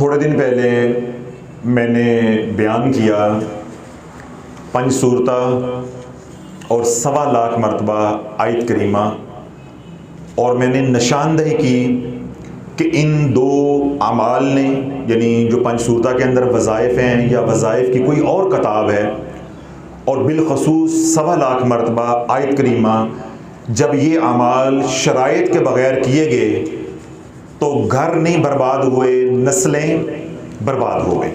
थोड़े दिन पहले मैंने बयान किया पंज सूरता और 1.25 लाख मरतबा आयत करीमा, और मैंने निशानदही की कि इन दो अमाल ने, यानी जो पंज सूरता के अंदर वज़ाइफ हैं या वज़ाइफ की कोई और किताब है, और बिलखसूस 1.25 लाख मरतबा आयत करीमा, जब ये अमाल शराइत के बग़ैर किए गए तो घर नहीं बर्बाद हुए, नस्लें बर्बाद हो गई।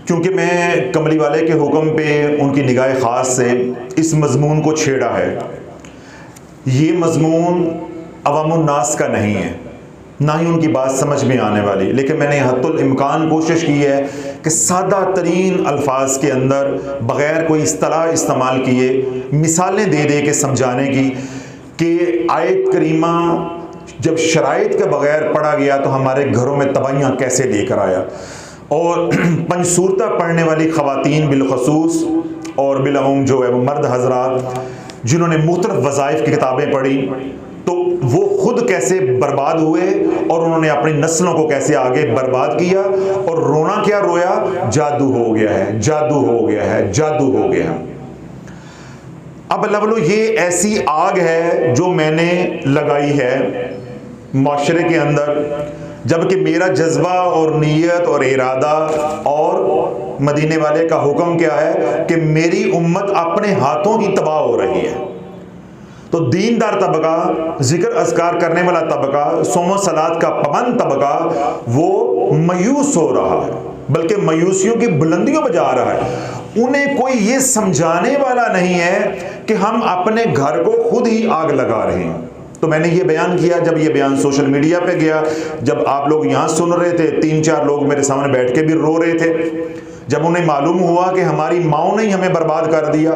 क्योंकि मैं कमली वाले के हुक्म पे उनकी निगाह ख़ास से इस मज़मून को छेड़ा है। ये मज़मून अवामुन्नास का नहीं है, ना ही उनकी बात समझ में आने वाली, लेकिन मैंने हद्दुल इम्कान कोशिश की है कि सादा तरीन अल्फाज के अंदर बग़ैर कोई इस्तिलाह इस्तेमाल किए मिसालें दे दे के समझाने की कि आयत करीमा जब शराइत के बग़ैर पढ़ा गया तो हमारे घरों में तबाहियाँ कैसे लेकर आया। और पंज सूरता पढ़ने वाली ख़वातीन बिलखसूस और बिलअमूम जो है वो मर्द हज़रात जिन्होंने मुख्तलिफ़ वज़ाइफ की किताबें पढ़ी, तो वो ख़ुद कैसे बर्बाद हुए और उन्होंने अपनी नस्लों को कैसे आगे बर्बाद किया। और रोना क्या रोया, जादू हो गया है, जादू हो गया है, जादू हो गया है। अब अल्लाह वालों, ये ऐसी आग है जो मैंने लगाई है माशरे के अंदर, जबकि मेरा जज्बा और नीयत और इरादा और मदीने वाले का हुक्म क्या है कि मेरी उम्मत अपने हाथों ही तबाह हो रही है। तो दीनदार तबका, जिक्र अज़कार करने वाला तबका, सोमो सलात का पाबंद तबका, वो मायूस हो रहा है, बल्कि मायूसियों की बुलंदियों पर जा रहा है। उन्हें कोई ये समझाने वाला नहीं है कि हम अपने घर को खुद ही आग लगा रहे हैं। तो मैंने ये बयान किया, जब ये बयान सोशल मीडिया पे गया, जब आप लोग यहाँ सुन रहे थे, 3-4 लोग मेरे सामने बैठ के भी रो रहे थे। जब उन्हें मालूम हुआ कि हमारी माओ ने ही हमें बर्बाद कर दिया,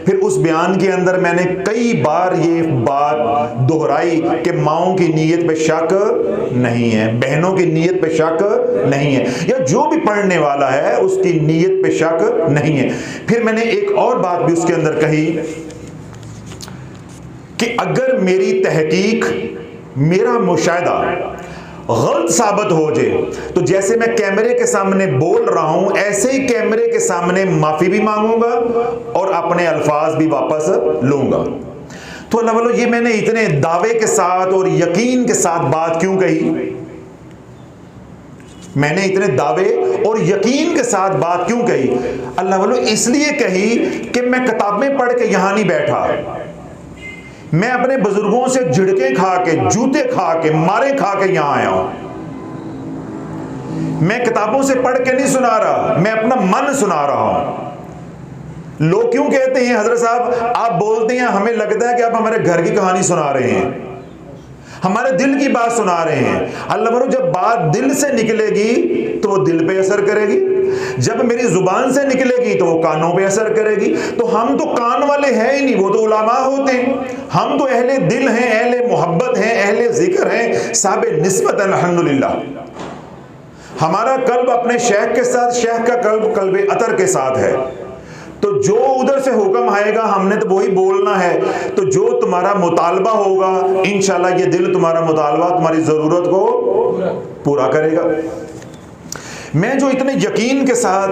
फिर उस बयान के अंदर मैंने कई बार ये बात दोहराई कि माओ की नीयत पे शक नहीं है, बहनों की नीयत पे शक नहीं है, या जो भी पढ़ने वाला है उसकी नीयत पे शक नहीं है। फिर मैंने एक और बात भी उसके अंदर कही कि अगर मेरी तहकीक, मेरा मुशाहिदा गलत साबित हो जाए तो जैसे मैं कैमरे के सामने बोल रहा हूं, ऐसे ही कैमरे के सामने माफी भी मांगूंगा और अपने अल्फाज भी वापस लूंगा। तो अल्लाह वालों, ये मैंने इतने दावे के साथ और यकीन के साथ बात क्यों कही? मैंने इतने दावे और यकीन के साथ बात क्यों कही? अल्लाह वालों, इसलिए कही कि मैं किताबें पढ़ के यहां नहीं बैठा, मैं अपने बुजुर्गों से झिड़के खा के, जूते खा के, मारे खा के यहां आया हूं। मैं किताबों से पढ़ के नहीं सुना रहा, मैं अपना मन सुना रहा हूं। लोग क्यों कहते हैं हजरत साहब आप बोलते हैं, हमें लगता है कि आप हमारे घर की कहानी सुना रहे हैं, हमारे दिल की बात सुना रहे हैं। अल्लाह वालों, जब बात दिल से निकलेगी तो वो दिल पे असर करेगी, जब मेरी जुबान से निकलेगी तो वो कानों पे असर करेगी। तो हम तो कान वाले हैं ही नहीं, वो तो उलामा होते हैं। हम तो अहले दिल हैं, अहले मोहब्बत हैं, अहले जिक्र हैं, साहिब निस्बत अल्हम्दुलिल्लाह। हमारा कल्ब अपने शेख के साथ, शेख का कल्ब कल्बे अतर के साथ है। तो जो उधर से हुक्म आएगा हमने तो वही बोलना है। तो जो तुम्हारा मुतालबा होगा, इंशाल्लाह ये दिल तुम्हारा मुतालबा, तुम्हारी ज़रूरत को पूरा करेगा। मैं जो इतने यकीन के साथ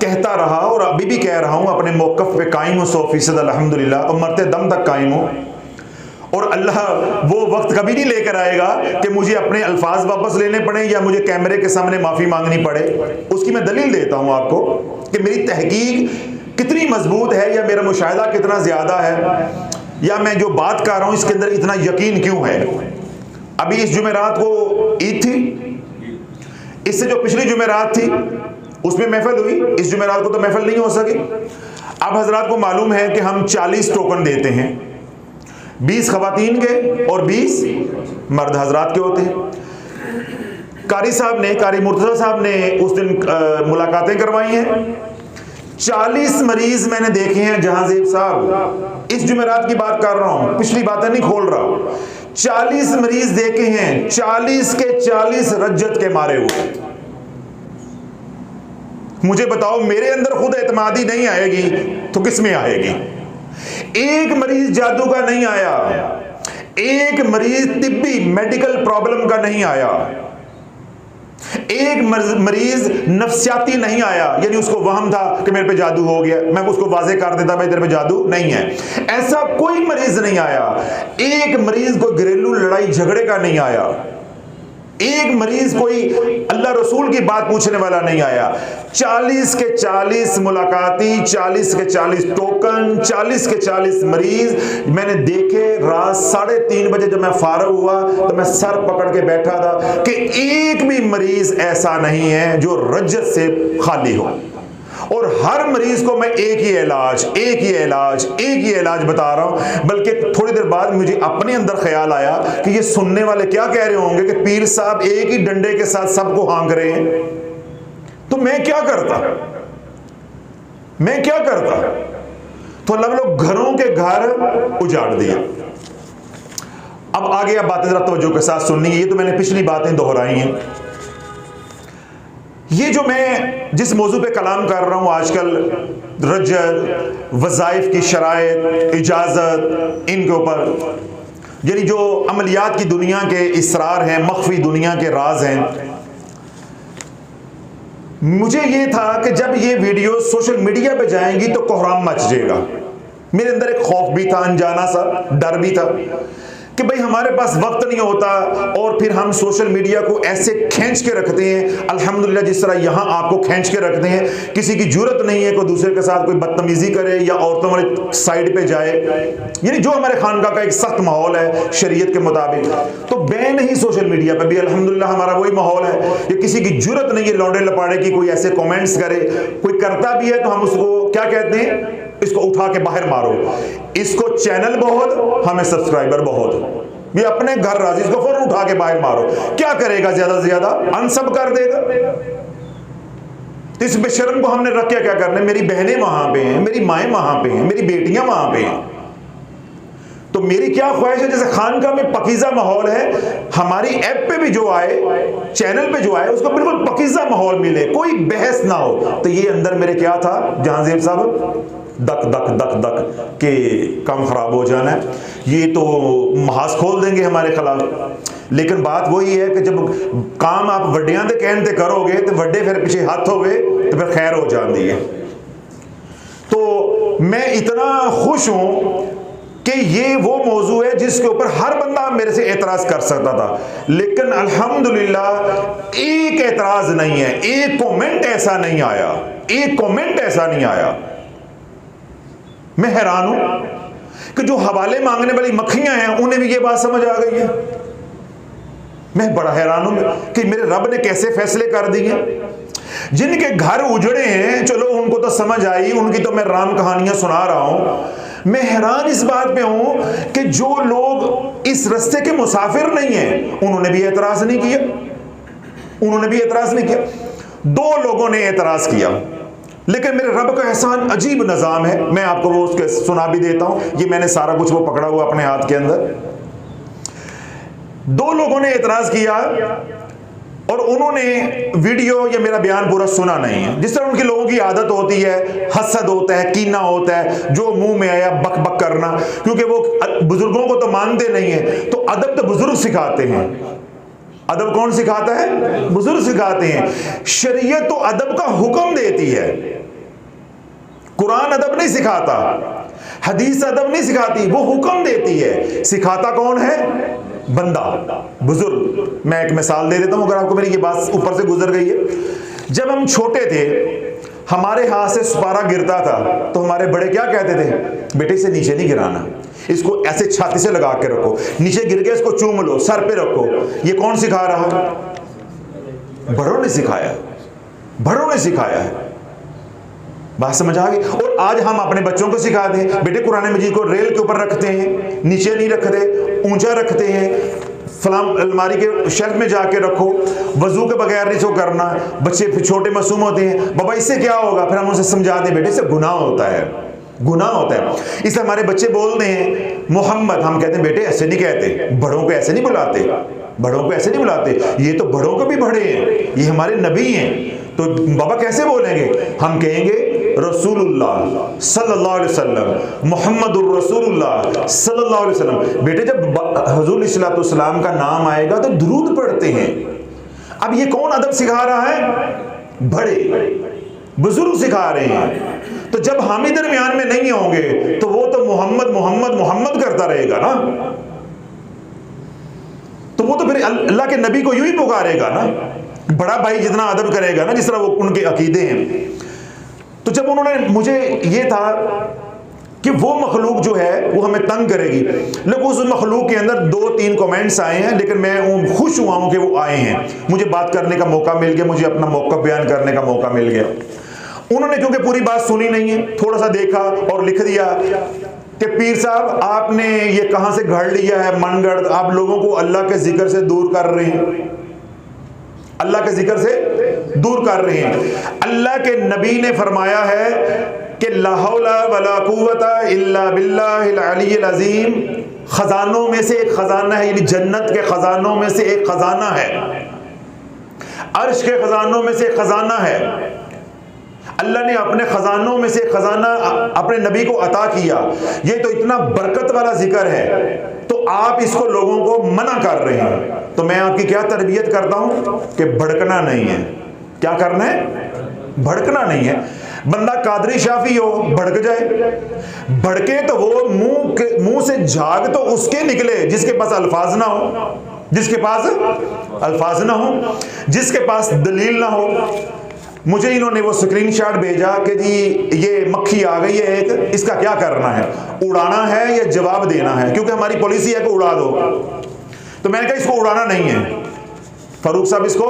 कहता रहा और अभी भी कह रहा हूँ, अपने मौक़िफ़ पे कायम हूँ 100% अल्हम्दुलिल्लाह, और मरते दम तक कायम हूँ। और अल्लाह वो वक्त कभी नहीं लेकर आएगा कि मुझे अपने अल्फाज वापस लेने पड़े या मुझे कैमरे के सामने माफ़ी मांगनी पड़े। उसकी मैं दलील देता हूँ आपको कि मेरी तहकीक कितनी मजबूत है, या मेरा मुशाहिदा कितना ज़्यादा है, या मैं जो बात कर रहा हूँ इसके अंदर इतना यकीन क्यों है। अभी इस जुमेरात को ईद थी, इससे जो पिछली जुमेरात थी उसमें महफिल हुई, इस जुमेरात को तो महफिल नहीं हो सकी। अब हजरात को मालूम है कि हम 40 टोकन देते हैं, 20 खवातीन के और 20 मर्द हजरात के होते हैं। कारी साहब ने, कारी मुर्तज़ा साहब ने उस दिन मुलाकातें करवाई हैं। 40 मरीज मैंने देखे हैं जहांज़ेब साहब, इस जुमेरात की बात कर रहा हूं, पिछली बातें नहीं खोल रहा। 40 मरीज देखे हैं, 40 के 40 रज्जत के मारे हुए। मुझे बताओ, मेरे अंदर खुद एतमादी नहीं आएगी तो किस में आएगी? एक मरीज जादू का नहीं आया, एक मरीज तिब्बी मेडिकल प्रॉब्लम का नहीं आया, एक मरीज नफ्सियाती नहीं आया, यानी उसको वहम था कि मेरे पे जादू हो गया, मैं उसको वाजे कर देता भाई तेरे पे जादू नहीं है, ऐसा कोई मरीज नहीं आया। एक मरीज कोई घरेलू लड़ाई झगड़े का नहीं आया, एक मरीज कोई अल्लाह रसूल की बात पूछने वाला नहीं आया। 40 के 40 मुलाकाती, 40 के 40 टोकन, 40 के 40 मरीज मैंने देखे। रात 3:30 बजे जब मैं फारग हुआ तो मैं सर पकड़ के बैठा था कि एक भी मरीज ऐसा नहीं है जो रज्जत से खाली हो। और हर मरीज को मैं एक ही इलाज बता रहा हूं। बल्कि थोड़ी देर बाद मुझे अपने अंदर ख्याल आया कि ये सुनने वाले क्या कह रहे होंगे कि पीर साहब एक ही डंडे के साथ सबको हाँक रहे हैं, तो मैं क्या करता। तो अल्लाह लोग घरों के घर उजाड़ दिए। अब आगे आप बातें जरा तवज्जो के साथ सुननी है, ये तो मैंने पिछली बातें दोहराई हैं। ये जो मैं जिस मौजू पे कलाम कर रहा हूँ आजकल, रज्जत, वज़ाइफ की शराइत, इजाज़त, इनके ऊपर, यानी जो अमलियात की दुनिया के इसरार हैं, मख्फी दुनिया के राज हैं, मुझे ये था कि जब ये वीडियो सोशल मीडिया पे जाएंगी तो कोहराम मच जाएगा। मेरे अंदर एक खौफ भी था, अनजाना सा डर भी था कि भाई हमारे पास वक्त नहीं होता और फिर हम सोशल मीडिया को ऐसे खींच के रखते हैं, अल्हम्दुलिल्लाह जिस तरह यहाँ आपको खींच के रखते हैं। किसी की जरूरत नहीं है कोई दूसरे के साथ कोई बदतमीजी करे या औरतों वाली साइड पे जाए, यानी जो हमारे खानका का एक सख्त माहौल है शरीयत के मुताबिक, तो बैन ही सोशल मीडिया पे भी अल्हम्दुलिल्लाह हमारा वही माहौल है। ये किसी की जरूरत नहीं है लौंडे लपाड़े की कोई ऐसे कॉमेंट्स करे, कोई करता भी है तो हम उसको क्या कहते हैं, इसको उठा के बाहर मारो, इसको चैनल बहुत, हमें सब्सक्राइबर बहुत, ये अपने घर राजी, इसको फौरन उठा के बाहर मारो। क्या करेगा, ज्यादा से ज्यादा अनसब कर देगा। तो इस बेशर्म को हमने रख क्या करना है। मेरी बहनें वहां पे हैं, मेरी माएँ वहां पे हैं, मेरी बेटियां वहां पे हैं, तो मेरी क्या ख्वाहिश है जैसे खानका में पकीजा माहौल है, हमारी ऐप पे भी जो आए, चैनल पे जो आए, उसको बिल्कुल पकीजा माहौल मिले, कोई बहस ना हो। तो ये अंदर मेरे क्या था जहांजेब साहब, दक दक दक दक के काम खराब हो जाना है, ये तो महाज खोल देंगे हमारे खिलाफ। लेकिन बात वही है कि जब काम आप वड्डियां दे कहने करोगे तो वड्डे फिर पीछे हाथ हो गए तो फिर खैर हो जाती है। तो मैं इतना खुश हूं कि ये वो मौजू है जिसके ऊपर हर बंदा मेरे से एतराज कर सकता था, लेकिन अल्हम्दुलिल्लाह एक एतराज नहीं है, एक कमेंट ऐसा नहीं आया, मैं हैरान हूं कि जो हवाले मांगने वाली मक्खियां हैं उन्हें भी ये बात समझ आ गई है। मैं बड़ा हैरान हूं कि मेरे रब ने कैसे फैसले कर दिए। जिनके घर उजड़े हैं चलो उनको तो समझ आई, उनकी तो मैं राम कहानियां सुना रहा हूं। मैं हैरान इस बात पे हूं कि जो लोग इस रास्ते के मुसाफिर नहीं हैं उन्होंने भी एतराज नहीं किया। 2 लोगों ने एतराज किया, लेकिन मेरे रब का एहसान अजीब निज़ाम है, मैं आपको वो उसके सुना भी देता हूं। ये मैंने सारा कुछ वो पकड़ा हुआ अपने हाथ के अंदर। 2 लोगों ने एतराज किया और उन्होंने वीडियो या मेरा बयान पूरा सुना नहीं है। जिस तरह उनकी लोगों की आदत होती है, हसद होता है, कीना होता है, जो मुंह में आया बक बक करना, क्योंकि वो बुजुर्गों को तो मानते नहीं है। तो अदब तो बुजुर्ग सिखाते हैं। अदब कौन सिखाता है? बुजुर्ग सिखाते हैं। शरीयत तो अदब का हुक्म देती है, कुरान अदब नहीं सिखाता, हदीस अदब नहीं सिखाती, वो हुक्म देती है। सिखाता कौन है? बंदा, बुजुर्ग। मैं एक मिसाल दे देता हूं अगर आपको मेरी ये बात ऊपर से गुजर गई है। जब हम छोटे थे हमारे हाथ से सुपारा गिरता था तो हमारे बड़े क्या कहते थे? बेटे से नीचे नहीं गिराना, इसको ऐसे छाती से लगा के रखो, नीचे गिर गया इसको चूम लो, सर पे रखो। ये कौन सिखा रहा? बड़ों ने सिखाया है। बात समझ आ गई? और आज हम अपने बच्चों को सिखा दें, बेटे कुरान मजीद को रेल के ऊपर रखते हैं, नीचे नहीं रखते, ऊंचा रखते हैं, फलाम अलमारी के शेल्फ में जाके रखो, वजू के बगैर नहीं सो करना। बच्चे छोटे मासूम होते हैं, बाबा इससे क्या होगा? फिर हम उनसे समझा दें, बेटे इससे गुनाह होता है। इसलिए हमारे बच्चे बोलते हैं मोहम्मद, हम कहते हैं बेटे ऐसे नहीं कहते, बड़ों को ऐसे नहीं बुलाते, ये तो बड़ों को भी बड़े हैं, ये हमारे नबी हैं। तो बाबा कैसे बोलेंगे? हम कहेंगे रसूलुल्लाह सल्लल्लाहु अलैहि वसल्लम, मुहम्मदुर रसूलुल्लाह सल्लल्लाहु अलैहि वसल्लम। बेटे जब हुजूर सल्लल्लाहु अलैहि वसल्लम का नाम आएगा तो दुरूद पढ़ते हैं। अब ये कौन अदब सिखा रहा है? बड़े बुजुर्ग सिखा रहे हैं। तो जब हम ही दरमियान में नहीं होंगे तो वो तो मोहम्मद मोहम्मद मोहम्मद करता रहेगा ना, तो वो तो फिर अल्लाह के नबी को यूं ही पुकारेगा ना। बड़ा भाई जितना अदब करेगा ना, जिस तरह वो उनके अकीदे हैं। तो जब उन्होंने, मुझे ये था कि वो मखलूक जो है वो हमें तंग करेगी, लेकिन उस मखलूक के अंदर 2-3 कमेंट्स आए हैं, लेकिन मैं खुश हुआ हूं कि वो आए हैं। मुझे बात करने का मौका मिल गया, मुझे अपना मौका बयान करने का मौका मिल गया। उन्होंने क्योंकि पूरी बात सुनी नहीं है, थोड़ा सा देखा और लिख दिया कि पीर साहब आपने ये कहां से घड़ लिया है मनगढ़, आप लोगों को अल्लाह के जिक्र से दूर कर रहे हैं, अल्लाह के जिक्र से दूर कर रहे हैं। अल्लाह के नबी ने फरमाया है कि ला हौला वला कुव्वता इल्ला बिल्लाहिल अलीय्यिल अज़ीम, खजानों में से एक खजाना है, यानी जन्नत के खजानों में से एक खजाना है, अर्श के खजानों में से एक खजाना है। अल्लाह ने अपने खजानों में से खजाना अपने नबी को अता किया। ये तो इतना बरकत वाला जिक्र है, तो आप इसको लोगों को मना कर रहे हैं। तो मैं आपकी क्या तरबियत करता हूं कि भड़कना नहीं है। क्या करना है? भड़कना नहीं है। बंदा कादरी शाफी हो, भड़क जाए, भड़के तो वो मुंह से झाग तो उसके निकले जिसके पास अल्फाज ना हो, जिसके पास अल्फाज ना हो, जिसके पास दलील ना हो। मुझे इन्होंने वो स्क्रीनशॉट भेजा कि जी ये मक्खी आ गई है एक, इसका क्या करना है, उड़ाना है या जवाब देना है, क्योंकि हमारी पॉलिसी है कि उड़ा दो। तो मैंने कहा इसको उड़ाना नहीं है फारूक साहब, इसको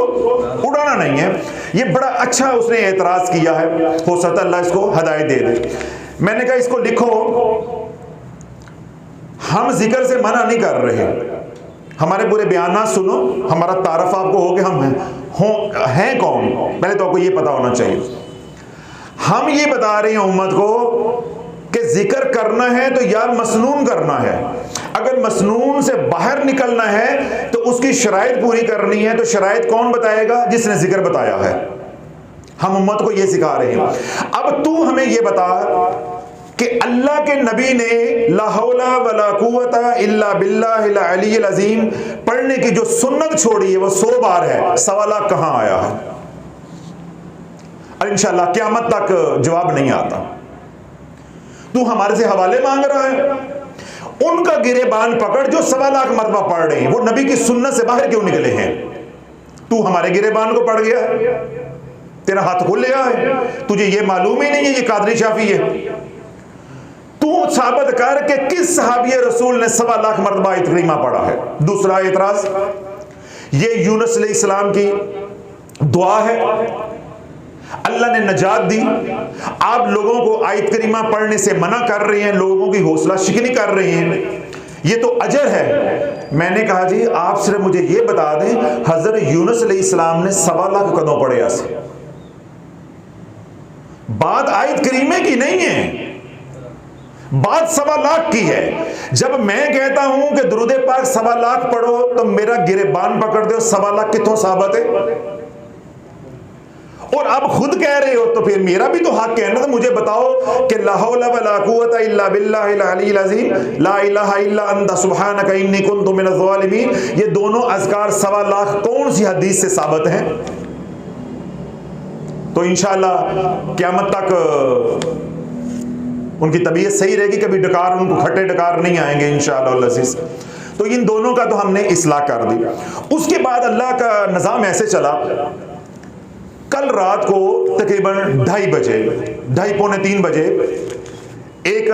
उड़ाना नहीं है। ये बड़ा अच्छा उसने एतराज किया है, हो सकता अल्लाह इसको हिदायत दे दे। मैंने कहा इसको लिखो, हम जिक्र से मना नहीं कर रहे, हमारे पूरे बयानात सुनो, हमारा तारफ आपको हो कि हम हैं कौन, पहले तो आपको ये पता होना चाहिए। हम ये बता रहे हैं उम्मत को कि जिक्र करना है तो यार मसनून करना है। अगर मसनून से बाहर निकलना है तो उसकी शराइत पूरी करनी है। तो शराइत कौन बताएगा? जिसने जिक्र बताया है। हम उम्मत को ये सिखा रहे हैं। अब तू हमें ये बता कि अल्लाह के नबी ने ला हौला वला कुव्वता इल्ला बिल्लाहिल अलीय्यिल अज़ीम पढ़ने की जो सुन्नत छोड़ी है वो 100 बार है, 1.25 लाख कहां आया है? और इंशाअल्लाह क़यामत तक जवाब नहीं आता। तू हमारे से हवाले मांग रहा है, उनका गिरेबान पकड़ जो 1.25 लाख मरतबा पढ़ रहे हैं, वो नबी की सुन्नत से बाहर क्यों निकले हैं? तू हमारे गिरेबान को पढ़ गया, तेरा हाथ खुल गया है, तुझे ये मालूम ही नहीं है ये कादरी शाफी है। तू साबित कर के किस सहाबी रसूल ने 1.25 लाख मरतबा आयत करीमा पढ़ा है। दूसरा एतराज, ये यूनुस अलैहिस्सलाम की दुआ है, अल्लाह ने नजात दी, आप लोगों को आयत करीमा पढ़ने से मना कर रहे हैं, लोगों की हौसला शिकनी कर रहे हैं, ये तो अजर है। मैंने कहा जी आप सिर्फ मुझे ये बता दें हजरत यूनुस अलैहिस्सलाम ने 1.25 लाख कदों पढ़े ऐसे? बात आयत करीमे की नहीं है, बात 1.25 लाख की है। जब मैं कहता हूं कि दुरूद पाक 1.25 लाख पढ़ो तो मेरा गिरेबान पकड़ दो, 1.25 लाख कितों साबित है? और आप खुद कह रहे हो तो फिर मेरा भी तो हक है ना। तो मुझे बताओ कि ला हौला वला कुव्वता इल्ला बिल्लाहिल अलीय्यिल अज़ीम, ला इलाहा इल्ला अंता सुब्हानका इन्नी कुन्तु मिनज़ ज़ालिमीन, ये दोनों अज़कार 1.25 लाख कौन सी हदीस से साबित हैं? तो इंशाअल्लाह क़यामत तक उनकी तबीयत सही रहेगी, कभी डकार उनको खट्टे डकार नहीं आएंगे इंशाअल्लाह अज़ीज़। तो इन दोनों का तो हमने इस्लाह कर दी। उसके बाद अल्लाह का निज़ाम ऐसे चला, कल रात को तकरीबन 2:30 बजे, 2:30 पौने 3 बजे एक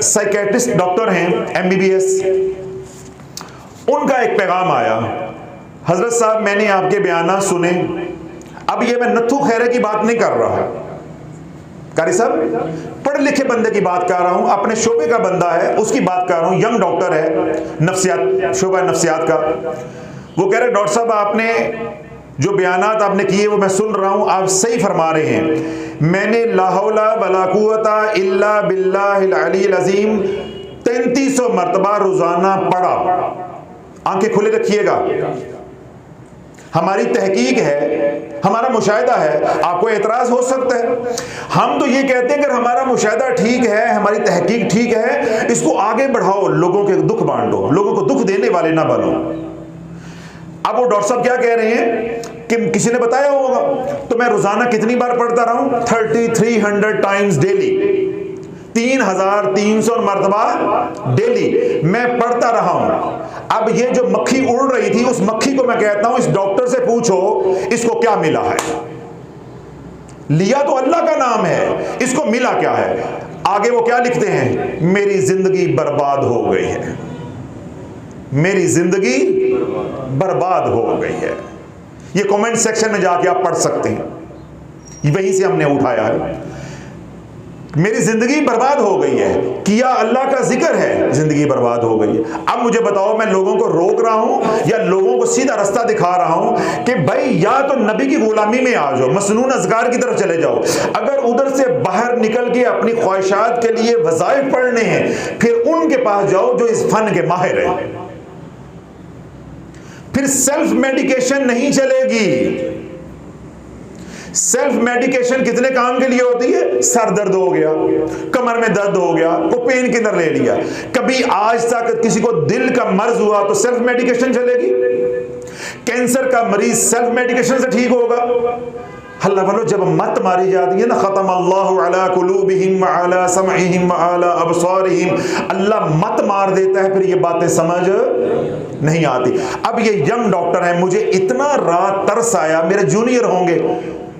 साइकेट्रिस्ट डॉक्टर हैं MBBS, उनका एक पैगाम आया, हजरत साहब मैंने आपके बयान सुने। अब ये मैं नत्थू खैरे की बात नहीं कर रहा, कारी साहब पढ़े लिखे बंदे की बात कर रहा हूं, अपने शोबे का बंदा है उसकी बात कर रहा हूं, यंग डॉक्टर है, नफ्सियात, शोबा नफ्सियात का। वो कह रहे डॉक्टर साहब आपने जो बयानात आपने किए वो मैं सुन रहा हूं, आप सही फरमा रहे हैं। मैंने ला हौला वला कुव्वता इल्ला बिल्लाहिल अलीय्यिल अज़ीम 3300 मरतबा रोजाना पढ़ा। आंखें खुले रखिएगा, हमारी तहकीक है, हमारा मुशाहिदा है। आपको एतराज हो सकता है, हम तो ये कहते हैं कि हमारा मुशाहिदा ठीक है, हमारी तहकीक ठीक है, इसको आगे बढ़ाओ, लोगों के दुख बांटो, लोगों को दुख देने वाले ना बनो। अब वो डॉक्टर साहब क्या कह रहे हैं कि किसी ने बताया होगा? तो मैं रोजाना कितनी बार पढ़ता रहा हूं? 3300 टाइम्स डेली, 3300 मरतबा डेली मैं पढ़ता रहा हूं। अब ये जो मक्खी उड़ रही थी, उस मक्खी को मैं कहता हूं इस डॉक्टर से पूछो इसको क्या मिला है। लिया तो अल्लाह का नाम है, इसको मिला क्या है? आगे वो क्या लिखते हैं? मेरी जिंदगी बर्बाद हो गई है, मेरी जिंदगी बर्बाद हो गई है। ये कमेंट सेक्शन में जाके आप पढ़ सकते हैं, वहीं से हमने उठाया है। मेरी जिंदगी बर्बाद हो गई है, किया अल्लाह का जिक्र है, जिंदगी बर्बाद हो गई है। अब मुझे बताओ, मैं लोगों को रोक रहा हूं या लोगों को सीधा रास्ता दिखा रहा हूं कि भाई या तो नबी की गुलामी में आ जाओ, मसनून अज़कार की तरफ चले जाओ। अगर उधर से बाहर निकल के अपनी ख्वाहिशात के लिए वज़ाइफ पढ़ने हैं, फिर उनके पास जाओ जो इस फन के माहिर है। फिर सेल्फ मेडिकेशन नहीं चलेगी। सेल्फ मेडिकेशन कितने काम के लिए होती है? सर दर्द हो गया, कमर में दर्द हो गया, को पेन किलर ले लिया। कभी आज तक किसी को दिल का मर्ज हुआ तो सेल्फ मेडिकेशन चलेगी? कैंसर का मरीज सेल्फ मेडिकेशन से ठीक होगा? अल्लाह वालों, जब मत मारी जाती है ना, खत्म अल्लाहु अला कुलूबिहिम व अला समइहिम व अला अबसारिहिम, अल्लाह मत मार देता है, फिर ये बातें समझ नहीं आती। अब ये यंग डॉक्टर है, मुझे इतना रात तरस आया, मेरे जूनियर होंगे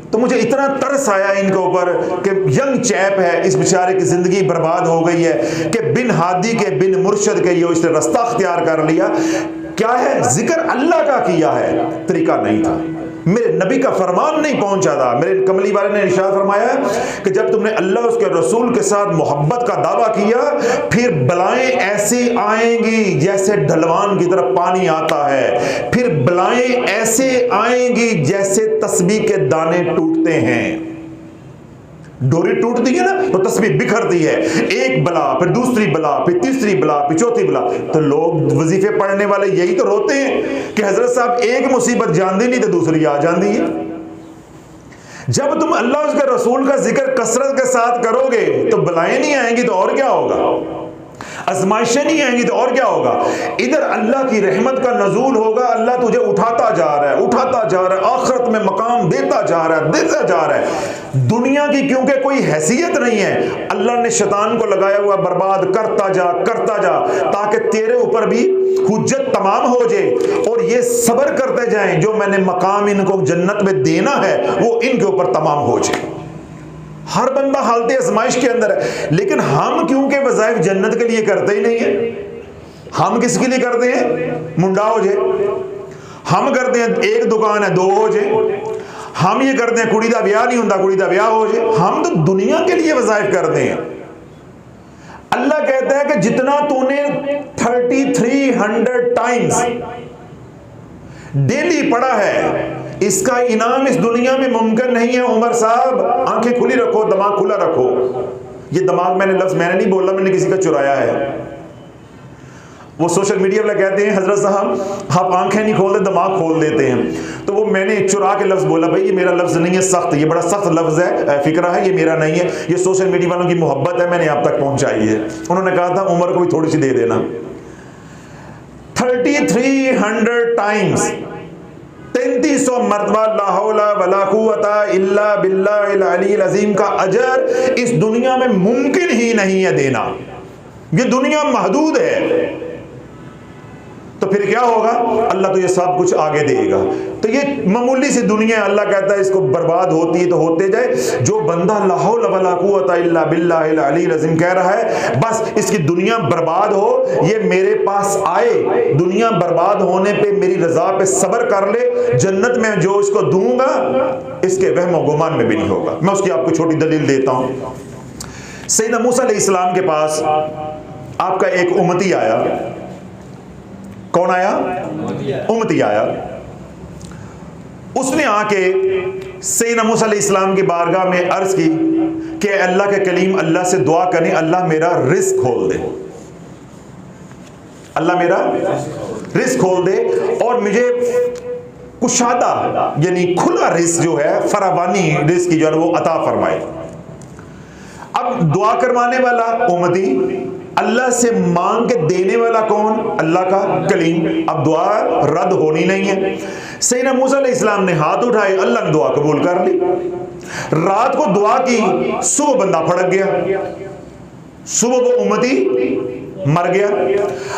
तो मुझे इतना तरस आया इनके ऊपर कि यंग चैप है, इस बेचारे की जिंदगी बर्बाद हो गई है कि बिन हादी के बिन मुर्शद के ये इसने रास्ता अख्तियार कर लिया। क्या है? जिक्र अल्लाह का किया है, तरीका नहीं था, मेरे नबी का फरमान नहीं पहुंचा था। मेरे कमली वाले ने इरशाद फरमाया कि जब तुमने अल्लाह उसके रसूल के साथ मोहब्बत का दावा किया, फिर बलाएं ऐसी आएंगी जैसे ढलवान की तरफ पानी आता है, फिर बलाएं ऐसे आएंगी जैसे तस्बीह के दाने टूटते हैं। डोरी टूटती है ना तो तस्बीह बिखरती है, एक बला फिर दूसरी बला फिर तीसरी बला फिर चौथी बला। तो लोग वजीफे पढ़ने वाले यही तो रोते हैं कि हजरत साहब एक मुसीबत जानती नहीं तो दूसरी आ जाती है। जब तुम अल्लाह उसके रसूल का जिक्र कसरत के साथ करोगे तो बलाएं नहीं आएंगी तो और क्या होगा? आजमाइशें नहीं आएंगी तो और क्या होगा? इधर अल्लाह की रहमत का नजूल होगा, अल्लाह तुझे उठाता जा रहा है, उठाता जा रहा है, आखिरत में मकाम देता जा रहा है, देता जा रहा है। दुनिया की क्योंकि कोई हैसियत नहीं है, अल्लाह ने शैतान को लगाया हुआ बर्बाद करता जा ताकि तेरे ऊपर भी हुज्जत तमाम हो जाए और ये सब्र करते जाएं, जो मैंने मकाम इनको जन्नत में देना है वो इनके ऊपर तमाम हो जाए। हर बंदा हालत आजमाइश के अंदर है, लेकिन हम क्योंकि वज़ाइफ जन्नत के लिए करते ही नहीं है। हम किसके लिए करते हैं? मुंडा हो जाए, हम करते हैं एक दुकान है दो हो जाए, हम ये करते हैं कुड़ी दा ब्याह नहीं होता कुड़ी दा ब्याह हो जाए। हम तो दुनिया के लिए वज़ाइफ करते हैं। अल्लाह कहता है कि जितना तूने 3300 टाइम्स डेली पढ़ा है, इसका इनाम इस दुनिया में मुमकिन नहीं है। उमर साहब, आंखें खुली रखो, दिमाग खुला रखो। ये दिमाग मैंने नहीं बोला, मैंने किसी का चुराया है। वो सोशल मीडिया वाले कहते हैं हजरत साहब आप आंखें नहीं खोलते दिमाग खोल देते हैं, तो वो मैंने चुरा के लफ्ज बोला, भाई ये मेरा लफ्ज नहीं है, सख्त, ये बड़ा सख्त लफ्ज है, फिक्रा है, ये मेरा नहीं है, ये सोशल मीडिया वालों की मोहब्बत है, मैंने आप तक पहुंचाई है। उन्होंने कहा था उमर को भी थोड़ी सी दे देना। 3300 टाइम्स, 3300 मरतबा ला हौला वला कुव्वता इल्ला बिल्लाहिल अलील अज़ीम का अजर इस दुनिया में मुमकिन ही नहीं है देना। ये दुनिया महदूद है, तो फिर क्या होगा? अल्लाह तो ये सब कुछ आगे देगा। तो ये मामूली सी दुनिया, अल्लाह कहता है इसको बर्बाद होती है तो होते जाए। जो बंदा ला हौला वला कुव्वता इल्ला बिल्लाहिल अलील अज़ीम कह रहा है बस इसकी दुनिया बर्बाद हो, ये मेरे पास आए, दुनिया बर्बाद होने पे मेरी रजा पे सब्र कर ले, जन्नत में जो इसको दूंगा इसके वहम गुमान में भी नहीं होगा। मैं उसकी आपको छोटी दलील देता हूँ। सैयदना मूसा अलैहिस्सलाम के पास आपका एक उम्मती आया। कौन आया? उम्मती आया। उसने आके सैयदना मूसा अलैहिस्सलाम की बारगाह में अर्ज की कि अल्लाह के कलीम, अल्लाह से दुआ करें अल्लाह मेरा रिस्क खोल दे, अल्लाह मेरा रिस्क खोल दे और मुझे कुशादा यानी खुला रिस्क जो है, फरावानी रिस्क की जो है वो अता फरमाए। अब दुआ करवाने वाला उम्मती, अल्लाह से मांग के देने वाला कौन? अल्लाह का कलीम। अब दुआ रद्द होनी नहीं है। सैयदना मूसा अलैहिस्सलाम ने हाथ उठाए, अल्लाह ने दुआ कबूल कर ली। रात को दुआ की, सुबह बंदा फड़क गया, सुबह वो उम्मती मर गया।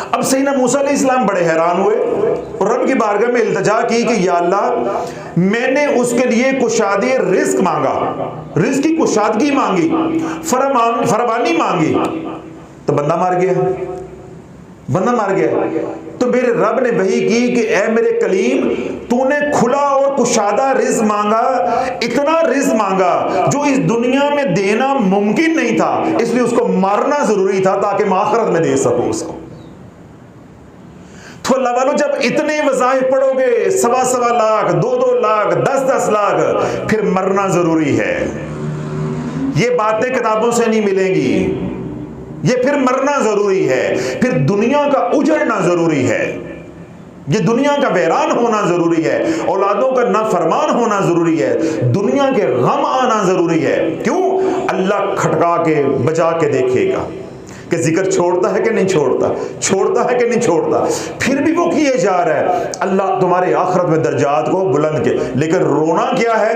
अब सैयदना मूसा अलैहिस्सलाम बड़े हैरान हुए और रब की बारगाह में इल्तिजा की कि या अल्लाह, मैंने उसके लिए कुशादे रिस्क मांगा, रिस्क की कुशादगी मांगी, फरमानी मांगी, तो बंदा मर गया, बंदा मर गया। तो मेरे रब ने वही की कि ए मेरे कलीम, तूने खुला और कुशादा रिज़्क मांगा, इतना रिज़्क मांगा जो इस दुनिया में देना मुमकिन नहीं था, इसलिए उसको मारना जरूरी था ताकि मैं आखिरत में दे सकूं उसको। तो अल्लाह वालों, जब इतने वज़ाइफ पढ़ोगे, 1.25 लाख, 2-2 लाख, 10-10 लाख, फिर मरना जरूरी है। ये बातें किताबों से नहीं मिलेंगी, ये फिर मरना जरूरी है, फिर दुनिया का उजड़ना जरूरी है, ये दुनिया का वैरान होना जरूरी है, औलादों का नाफरमान होना जरूरी है, दुनिया के गम आना जरूरी है। क्यों? अल्लाह खटका के बजा के देखेगा कि जिक्र छोड़ता है कि नहीं छोड़ता, छोड़ता है कि नहीं छोड़ता, फिर भी वो किए जा रहा है। अल्लाह तुम्हारे आखिरत में दर्जात को बुलंद के। लेकिन रोना क्या है?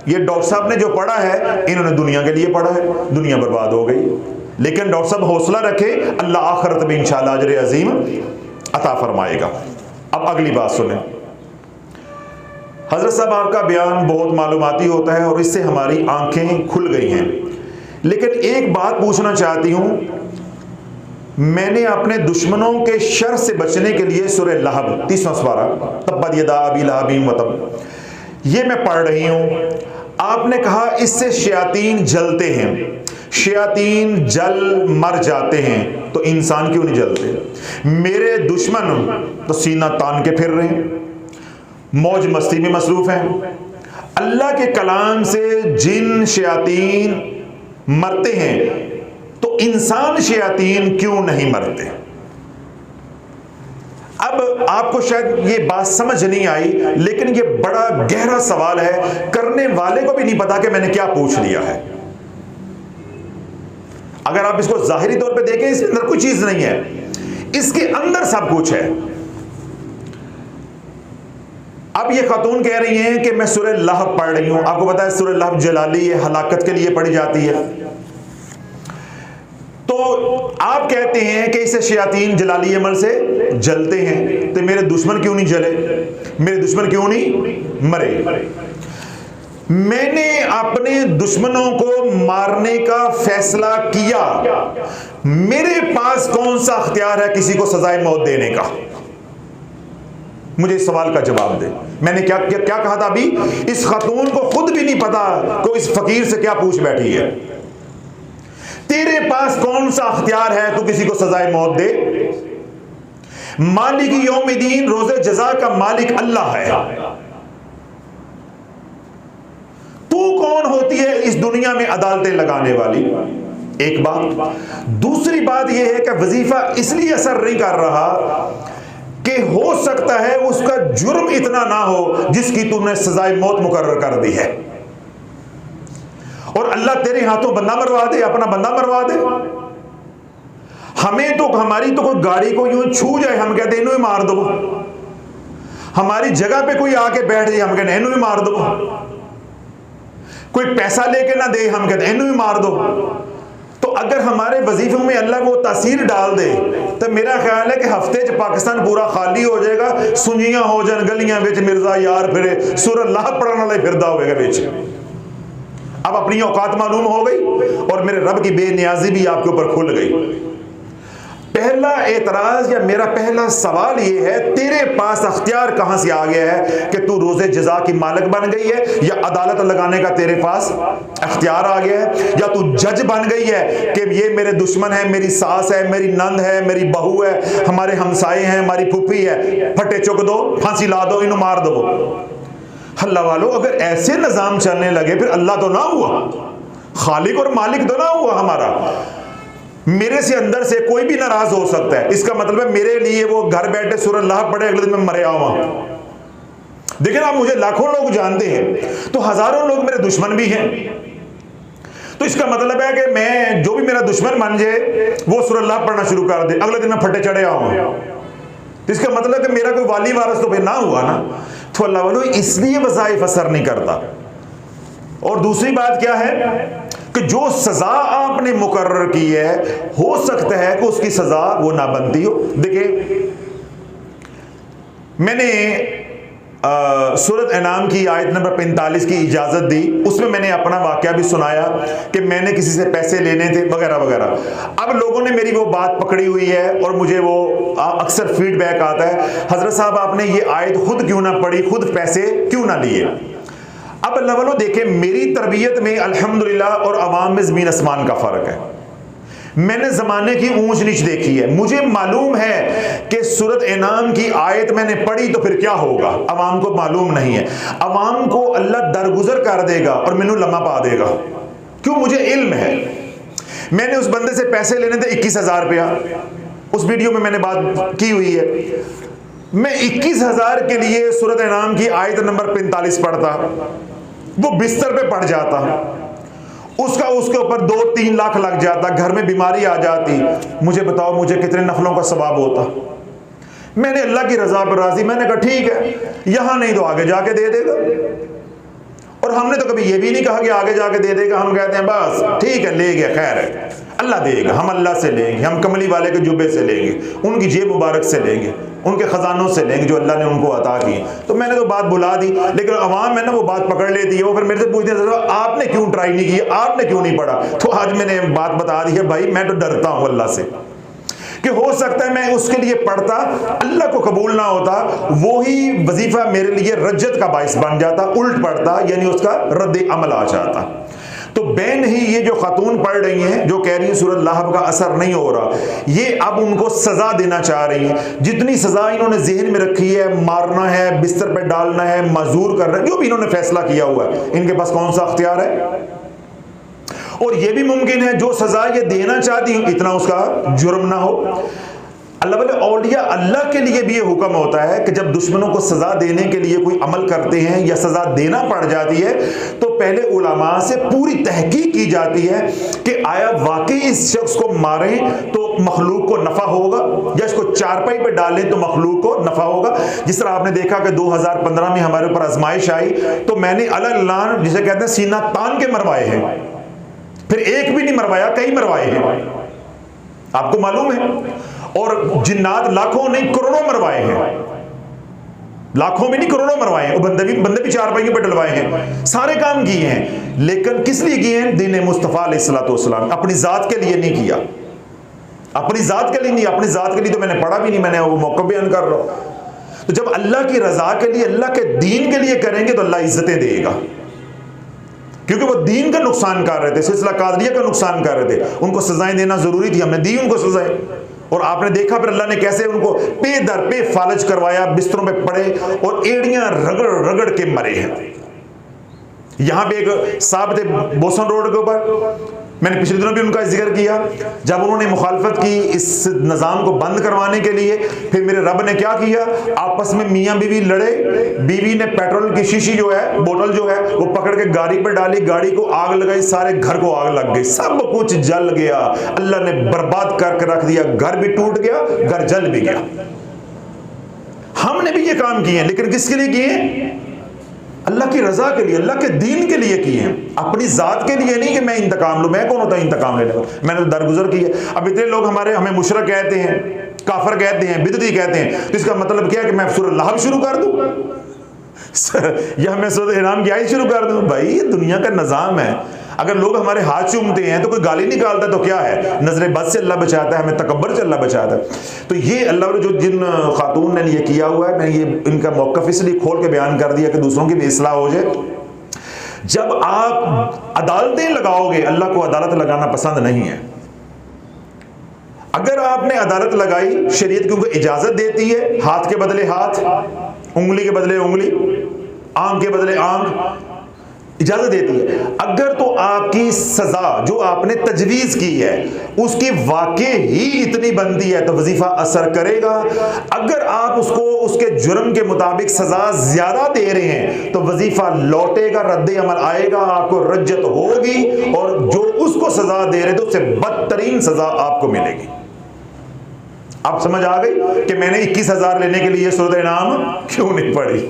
ये डॉक्टर साहब ने जो पढ़ा है, इन्होंने दुनिया के लिए पढ़ा है, दुनिया बर्बाद हो गई। लेकिन डॉक्टर साहब हौसला रखे, अल्लाह आखिरत में इंशाअल्लाह अजर अजीम अता फरमाएगा। अब अगली बात सुने। हजरत साहब आपका बयान बहुत मालूमाती होता है और इससे हमारी आंखें खुल गई हैं, लेकिन एक बात पूछना चाहती हूं। मैंने अपने दुश्मनों के शर से बचने के लिए सूरह लहब 30वां पारा, तब्बत यदा अबी लहब व तब, ये मैं पढ़ रही हूं। आपने कहा इससे शयातीन जलते हैं, शयातीन जल मर जाते हैं, तो इंसान क्यों नहीं जलते? मेरे दुश्मन तो सीना तान के फिर रहे हैं, मौज मस्ती में मसरूफ हैं। अल्लाह के कलाम से जिन शयातीन मरते हैं, तो इंसान शयातीन क्यों नहीं मरते? अब आपको शायद ये बात समझ नहीं आई, लेकिन ये बड़ा गहरा सवाल है, करने वाले को भी नहीं पता कि मैंने क्या पूछ लिया है। अगर आप इसको जाहिरी तौर पे देखें, इसके अंदर कोई चीज नहीं है, इसके अंदर सब कुछ है। अब ये खातून कह रही हैं कि मैं सूरह लहब पढ़ रही हूं। आपको पता है सूरह लहब जलाली है, हलाकत के लिए पढ़ी जाती है। तो आप कहते हैं कि इसे शयातीन जलाली अमल से जलते हैं, तो मेरे दुश्मन क्यों नहीं जले? मेरे दुश्मन क्यों नहीं मरे? मैंने अपने दुश्मनों को मारने का फैसला किया, मेरे पास कौन सा अख्तियार है किसी को सजाए मौत देने का? मुझे इस सवाल का जवाब दे। मैंने क्या क्या, क्या कहा था अभी? इस खातून को खुद भी नहीं पता कि इस फकीर से क्या पूछ बैठी है। तेरे पास कौन सा अख्तियार है तू किसी को सजाए मौत दे? मालिक यौमिद्दीन, रोज़े जज़ा का मालिक अल्लाह है। तू कौन होती है इस दुनिया में अदालतें लगाने वाली? एक बात। दूसरी बात यह है कि वजीफा इसलिए असर नहीं कर रहा कि हो सकता है उसका जुर्म इतना ना हो जिसकी तूने सजाए मौत मुकर्रर कर दी है, और अल्लाह तेरे हाथों बंदा मरवा दे, अपना बंदा मरवा दे। हमें तो हमारी तो कोई गाड़ी को यूं छू जाए, हम कहते इन्हों ही मार दो। हमारी जगह पे कोई आके बैठ जाए, हम कहते इन्हों ही मार दो। कोई पैसा लेके ना दे, हम कहते इन्हों ही मार दो। तो अगर हमारे वजीफों में अल्लाह वो तासीर डाल दे, तो मेरा ख्याल है कि हफ्ते च पाकिस्तान पूरा खाली हो जाएगा, सुनियां हो जान गलियां विच, मिर्जा यार फिरे, सूरह लहब पढ़ने वाले फिरदा होगा विच। अब अपनी औकात मालूम हो गई और मेरे रब की बेनियाजी भी आपके ऊपर खुल गई। पहला एतराज या मेरा पहला सवाल ये है, तेरे पास अख्तियार कहां से आ गया है कि तू रोजे जजा की मालिक बन गई है, या अदालत लगाने का तेरे पास अख्तियार आ गया है, या तू जज बन गई है कि ये मेरे दुश्मन है, मेरी सास है, मेरी नंद है, मेरी बहू है, हमारे हमसाए हैं, हमारी फुफी है, फटे चुक दो, फांसी ला दो, इन्हों मार दो। अल्लाह वालों, अगर ऐसे निजाम चलने लगे फिर अल्लाह तो ना हुआ, खालिक और मालिक तो ना हुआ हमारा। मेरे से अंदर से कोई भी नाराज हो सकता है, इसका मतलब है मेरे लिए वो घर बैठे सूरह लहब पढ़े, अगले दिन मैं मरे आऊं। देखिए आप मुझे लाखों लोग जानते हैं, तो हजारों लोग मेरे दुश्मन भी हैं। तो इसका मतलब है कि मैं जो भी मेरा दुश्मन बन जाए वो सूरह अल्लाह पढ़ना शुरू कर दे, अगले दिन मैं फटे चढ़े आऊँ। तो इसका मतलब है कि मेरा कोई वाली वारस तो फिर ना हुआ ना। तो अल्लाह वालों इसलिए वज़ाइफ असर नहीं करता। और दूसरी बात क्या है कि जो सजा आपने मुकर्रर की है, हो सकता है कि उसकी सजा वो ना बनती हो। देखिए, मैंने सूरत अनाम की आयत नंबर 45 की इजाज़त दी, उसमें मैंने अपना वाक़या भी सुनाया कि मैंने किसी से पैसे लेने थे वगैरह वगैरह। अब लोगों ने मेरी वो बात पकड़ी हुई है और मुझे वो अक्सर फीडबैक आता है, हज़रत साहब आपने ये आयत खुद क्यों ना पढ़ी, खुद पैसे क्यों ना लिए। अब अल्लाह वालों देखें, मेरी तरबियत में अल्हम्दुलिल्लाह और अवाम में ज़मीन आसमान का फ़र्क है। मैंने ज़माने की ऊंच नीच देखी है। मुझे मालूम है कि सूरत इनाम की आयत मैंने पढ़ी तो फिर क्या होगा, अवाम को मालूम नहीं है। अवाम को अल्लाह दरगुजर कर देगा और मैनू लम्हा पा देगा। क्यों? मुझे इल्म है। मैंने उस बंदे से पैसे लेने थे 21,000 रुपया, उस वीडियो में मैंने बात की हुई है। मैं 21,000 के लिए सूरत इनाम की आयत नंबर 45 पढ़ता, वो बिस्तर पे पड़ जाता, उसके ऊपर 2-3 लाख लग जाता, घर में बीमारी आ जाती। मुझे बताओ मुझे कितने नफलों का सवाब होता। मैंने अल्लाह की रजा पर राजी, मैंने कहा ठीक है, यहां नहीं तो आगे जाके दे देगा। और हमने तो कभी ये भी नहीं कहा कि आगे जाके दे देगा। हम कहते हैं बस ठीक है, ले गया, खैर है, अल्लाह देगा, हम अल्लाह से लेंगे, हम कमली वाले के जुब्बे से लेंगे, उनकी जेब मुबारक से लेंगे, उनके खजानों से लेंगे जो अल्लाह ने उनको अता की। तो मैंने तो बात बुला दी, लेकिन अवाम है ना वो बात पकड़ लेती है। वो फिर मेरे से पूछते हैं आपने क्यों ट्राई नहीं की, आपने क्यों नहीं पढ़ा। तो आज मैंने बात बता दी है, भाई मैं तो डरता हूँ अल्लाह से कि हो सकता है मैं उसके लिए पढ़ता, अल्लाह को कबूल ना होता, वही वजीफा मेरे लिए रज्जत का बाइस बन जाता, उल्ट पड़ता, यानी उसका रद्द अमल आ जाता। तो बैन ही ये जो खातून पढ़ रही हैं, जो कह रही हैं सूरह लहब का असर नहीं हो रहा, ये अब उनको सजा देना चाह रही हैं। जितनी सजा इन्होंने जहन में रखी है, मारना है, बिस्तर पे डालना है, मजदूर करना है, जो भी इन्होंने फैसला किया हुआ है, इनके पास कौन सा अख्तियार है। और ये भी मुमकिन है जो सजा ये देना चाहती हूं इतना उसका जुर्म ना हो। अल्लाह वाले औलिया, अल्लाह के लिए भी ये हुक्म होता है कि जब दुश्मनों को सजा देने के लिए कोई अमल करते हैं या सजा देना पड़ जाती है, तो पहले उलमा से पूरी तहकीक की जाती है कि आया वाकई इस शख्स को मारें तो मखलूक को नफा होगा, या इसको चारपाई पे डालें तो मखलूक को नफा होगा। जिस तरह आपने देखा कि 2015 में हमारे ऊपर आजमाइश आई, तो मैंने अल्लाह जिसे कहते हैं सीना तान के मरवाए हैं, फिर एक भी नहीं मरवाया, कई मरवाए हैं, आपको मालूम है। और जिन्नात लाखों नहीं करोड़ों मरवाए हैं, लाखों भी नहीं करोड़ों मरवाए हैं। बंदे भी चारपाइयों पे डलवाए हैं, सारे काम किए हैं, लेकिन किस लिए किए हैं? दीन मुस्तफ़ा अलैहिस्सलाम, अपनी जात के लिए नहीं किया, अपनी जात के लिए नहीं, अपनी जात के लिए तो मैंने पढ़ा भी नहीं, मैंने वो मौका बयान कर रहा हूं। तो जब अल्लाह की रजा के लिए, अल्लाह के दीन के लिए करेंगे तो अल्लाह इज्जतें देगा, क्योंकि वो दीन का नुकसान कर रहे थे, सिलसिला कादरिया का नुकसान कर रहे थे, उनको सजाएं देना जरूरी थी, हमने दी उनको सजाएं। और आपने देखा फिर अल्लाह ने कैसे उनको पे दर पे फालज करवाया, बिस्तरों पे पड़े और एड़ियां रगड़ रगड़ के मरे हैं। यहां पे एक साहब थे बोसन रोड के ऊपर, मैंने पिछले दिनों भी उनका जिक्र किया, जब उन्होंने मुखालफत की इस निज़ाम को बंद करवाने के लिए, फिर मेरे रब ने क्या किया, आपस में मियाँ बीवी लड़े, बीवी ने पेट्रोल की शीशी जो है, बोतल जो है, वो पकड़ के गाड़ी पर डाली, गाड़ी को आग लगाई, सारे घर को आग लग गई, सब कुछ जल गया, अल्लाह ने बर्बाद करके रख दिया, घर भी टूट गया, घर जल भी गया। हमने भी ये काम किए हैं, लेकिन किसके लिए किए? अल्लाह की रजा के लिए, अल्लाह के दीन के लिए किए हैं, अपनी जात के लिए नहीं कि मैं इंतकाम लूं। मैं कौन होता है इंतकाम लेने वाला? मैंने तो दरगुजर की है। अब इतने लोग हमें मुशरक कहते हैं, काफर कहते हैं, बिदती कहते हैं, तो इसका मतलब क्या है कि मैं सूरह लहब शुरू कर दूं या मैं सूरह इनाम की आयत शुरू कर दूं? भाई ये दुनिया का निज़ाम है। अगर लोग हमारे हाथ चूमते हैं तो कोई गाली निकालता है तो क्या है, नजर बद से अल्लाह बचाता है, हमें तकब्बर से अल्लाह बचाता है। तो ये अल्लाह ने जो जिन खातून ने ये किया हुआ है, मैंने ये इनका मौक़िफ़ इसलिए खोल के बयान कर दिया कि दूसरों की भी इस्लाह हो जाए। जब आप अदालतें लगाओगे, अल्लाह को अदालत लगाना पसंद नहीं है। अगर आपने अदालत लगाई, शरीयत क्योंकि इजाजत देती है, हाथ के बदले हाथ, उंगली के बदले उंगली, आंख के बदले आंख, इजाजत देती है। अगर तो आपकी सजा जो आपने तजवीज की है उसकी वाकई ही इतनी बनती है तो वजीफा असर करेगा। अगर आप उसको उसके जुर्म के मुताबिक सजा ज्यादा दे रहे हैं तो वजीफा लौटेगा, रद्द अमल आएगा, आपको रज्जत होगी और जो उसको सजा दे रहे तो उससे बदतरीन सजा आपको मिलेगी। आप समझ आ गई कि मैंने 21,000 लेने के लिए सूरत इनाम क्यों नहीं पढ़ी?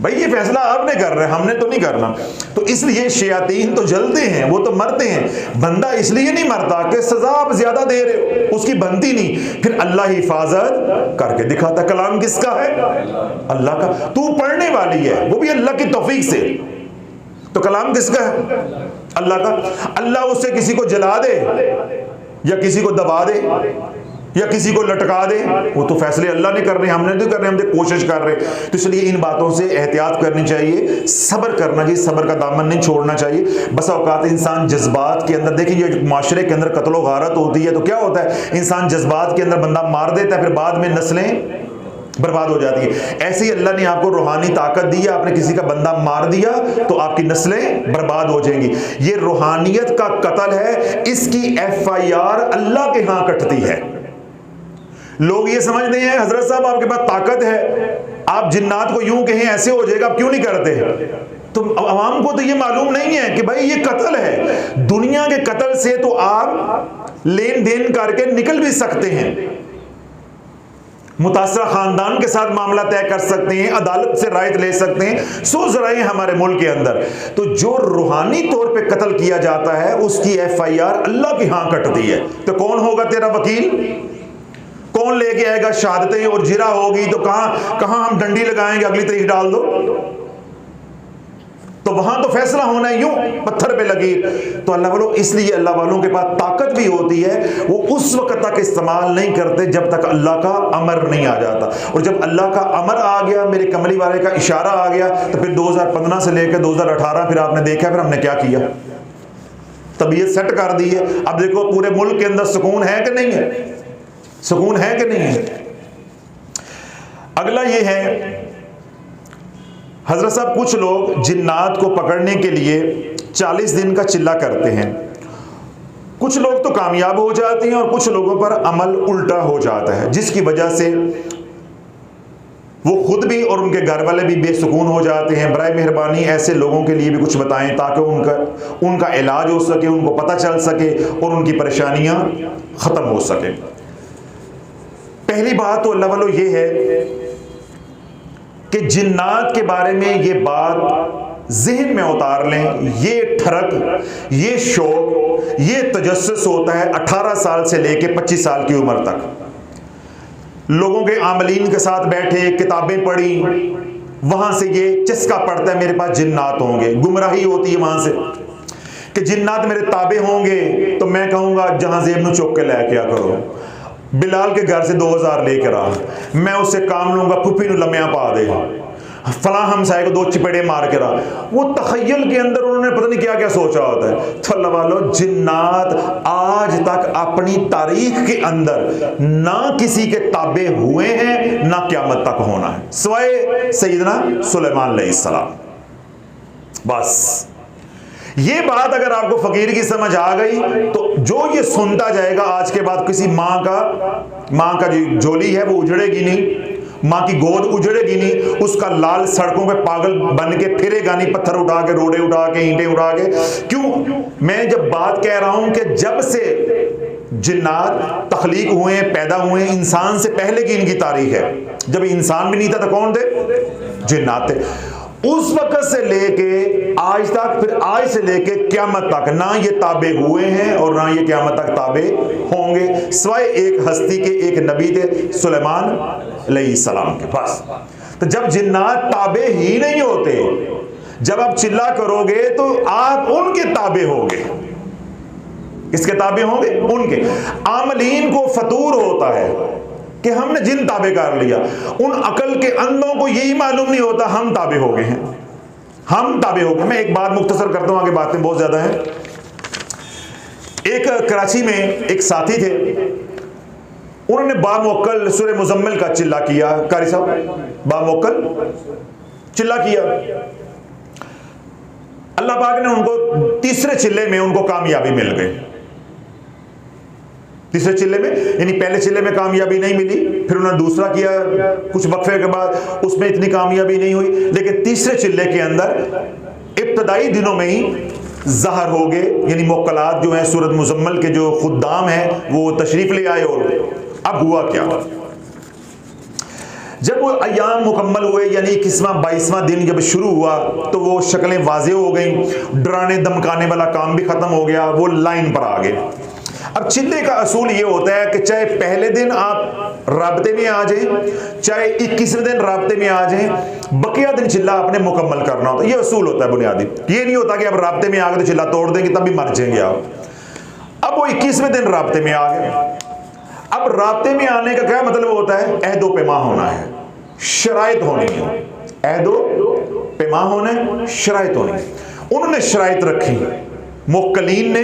भाई ये फैसला आपने कर रहे हैं, हमने तो नहीं करना। तो इसलिए शयातीन तो जलते हैं, वो तो मरते हैं। बंदा इसलिए नहीं मरता कि सजा आप ज्यादा दे रहे हो, उसकी बनती नहीं, फिर अल्लाह हिफाजत करके दिखाता। कलाम किसका है? अल्लाह का। तू पढ़ने वाली है, वो भी अल्लाह की तौफीक से, तो कलाम किसका है? अल्लाह का। अल्लाह उससे किसी को जला दे या किसी को दबा दे या किसी को लटका दे, वो तो फैसले अल्लाह ने करने, हमने नहीं करने, हम तो कोशिश कर रहे। तो इसलिए इन बातों से एहतियात करनी चाहिए, सब्र करना चाहिए, सब्र का दामन नहीं छोड़ना चाहिए। बस औकात इंसान जज्बात के अंदर, देखिए ये माशरे के अंदर कत्ल व गारत होती है तो क्या होता है, इंसान जज्बात के अंदर बंदा मार देता है, फिर बाद में नस्लें बर्बाद हो जाती है। ऐसे ही अल्लाह ने आपको रूहानी ताकत दी है, आपने किसी का बंदा मार दिया तो आपकी नस्लें बर्बाद हो जाएंगी। ये रूहानियत का कत्ल है, इसकी FIR अल्लाह के यहां कटती है। लोग ये समझते हैं हजरत साहब आपके पास ताकत है, आप जिन्नात को यूं कहें ऐसे हो जाएगा, आप क्यों नहीं करते? तो अवाम को तो ये मालूम नहीं है कि भाई ये कत्ल है। दुनिया के कत्ल से तो आप लेन देन करके निकल भी सकते हैं, मुतासरा खानदान के साथ मामला तय कर सकते हैं, अदालत से रायत ले सकते हैं, सो जराए हमारे मुल्क के अंदर। तो जो रूहानी तौर पे कत्ल किया जाता है उसकी FIR अल्लाह के यहां कटती है। तो कौन होगा तेरा वकील? कौन लेके आएगा शहादतें? और जिरा होगी तो कहां हम डंडी लगाएंगे, अगली तारीख डाल दो, तो वहां तो फैसला होना है यूं पत्थर पे लगी। तो अल्लाह वालों, इसलिए अल्लाह वालों के पास ताकत भी होती है, वो उस वक्त तक इस्तेमाल नहीं करते जब तक अल्लाह का अमर नहीं आ जाता। और जब अल्लाह का अमर आ गया, मेरे कमली वाले का इशारा आ गया, तो फिर 2015 से लेकर 2018 फिर आपने देखा फिर हमने क्या किया, तबीयत सेट कर दी है। अब देखो पूरे मुल्क के अंदर सुकून है कि नहीं है? सुकून है कि नहीं है? अगला ये है हजरत साहब, कुछ लोग जिन्नात को पकड़ने के लिए 40 दिन का चिल्ला करते हैं। कुछ लोग तो कामयाब हो जाते हैं और कुछ लोगों पर अमल उल्टा हो जाता है, जिसकी वजह से वो खुद भी और उनके घर वाले भी बेसुकून हो जाते हैं। बराए मेहरबानी ऐसे लोगों के लिए भी कुछ बताएं ताकि उनका इलाज हो सके, उनको पता चल सके और उनकी परेशानियां खत्म हो सके। पहली बात तो अल्लाह वालों ये है कि जिन्नात के बारे में ये बात ज़हन में उतार लें, ये ठरक, ये शौक, ये तजस्सुस होता है 18 साल से लेकर 25 साल की उम्र तक। लोगों के आमलीन के साथ बैठे, किताबें पढ़ी, वहां से ये चस्का पड़ता है मेरे पास जिन्नात होंगे। गुमराही होती है वहां से कि जिन्नात मेरे ताबे होंगे, तो मैं कहूँगा जहां जेब में चुक के लै क्या करो, बिलाल के घर से 2000 लेकर आ, मैं उससे काम लूंगा, फुफी नु लम्या पा दे, फलां हमसाए को 2 चिपेड़े मार के रहा। वो तखय्युल के अंदर उन्होंने पता नहीं क्या क्या सोचा होता है। तो अल्लाह वालों, जिन्नात आज तक अपनी तारीख के अंदर ना किसी के ताबे हुए हैं ना क़यामत तक होना है, सिवाय सैयदना सुलेमान अलैहिस्सलाम। बस ये बात अगर आपको फकीर की समझ आ गई तो जो ये सुनता जाएगा आज के बाद, किसी माँ का जो झोली है वो उजड़ेगी नहीं, माँ की गोद उजड़ेगी नहीं, उसका लाल सड़कों पे पागल बन के फिरेगा नहीं, पत्थर उठा के, रोड़े उठा के, ईंटें उठा के। क्यों? मैं जब बात कह रहा हूं कि जब से जिन्नात तख्लीक हुए हैं, पैदा हुए हैं, इंसान से पहले की इनकी तारीख है। जब इंसान भी नहीं था तो कौन थे? जिन्नात थे। उस वक्त से लेके आज तक, फिर आज से लेके क़यामत तक ना ये ताबे हुए हैं और ना ये क़यामत तक ताबे होंगे, सिवाय एक हस्ती के, एक नबी थे सुलेमान अलैहिस्सलाम के पास। तो जब जिन्नात ताबे ही नहीं होते, जब आप चिल्ला करोगे तो आप उनके ताबे होगे। किसके ताबे होंगे? उनके। आमलीन को फतूर होता है कि हमने जिन ताबे कर लिया, उन अकल के अंधों को यही मालूम नहीं होता हम ताबे हो गए हैं, हम ताबे हो गए। मैं एक बात मुख्तसर करता हूं, आगे बातें बहुत ज्यादा हैं। एक कराची में एक साथी थे, उन्होंने बामुअक्कल सूरह मुज़म्मिल का चिल्ला किया। कारी साहब, बामुअक्कल चिल्ला किया। अल्लाह पाक ने उनको तीसरे चिल्ले में उनको कामयाबी मिल गई। तीसरे चिल्ले में, यानी पहले चिल्ले में कामयाबी नहीं मिली, फिर उन्होंने दूसरा किया, कुछ वक्फे के बाद उसमें इतनी कामयाबी नहीं हुई, लेकिन तीसरे चिल्ले के अंदर इब्तदाई दिनों में ही ज़हर हो गए, यानी मुक्कलात जो हैं सूरत मुज़म्मल के जो खुद्दाम हैं वो तशरीफ़ ले आए। और अब हुआ क्या, जब वो अय्याम मुकम्मल हुए, यानी 21वां 22वां दिन जब शुरू हुआ तो वो शक्लें वाज़ेह हो गई, डराने धमकाने वाला काम भी ख़त्म हो गया, वो लाइन पर आ गए। अब चिल्ले का असूल ये होता है कि चाहे पहले दिन आप राब्ते में आ जाएं, चाहे 21वें दिन राब्ते में आ जाएं, बकिया दिन चिल्ला आपने मुकम्मल करना होता है। ये असूल होता है बुनियादी। ये नहीं होता कि अब राब्ते में आ गए तो चिल्ला तोड़ देंगे तब भी मर जाएंगे आप। अब वो 21वें दिन राब्ते में आ गए। अब राब्ते में आने का क्या मतलब होता है? अहदो पैमा होना है, शराइत होनी है। अहदो पैमा होना है, शराइत होनी है। उन्होंने शराइत रखी, मुक्कलीन ने,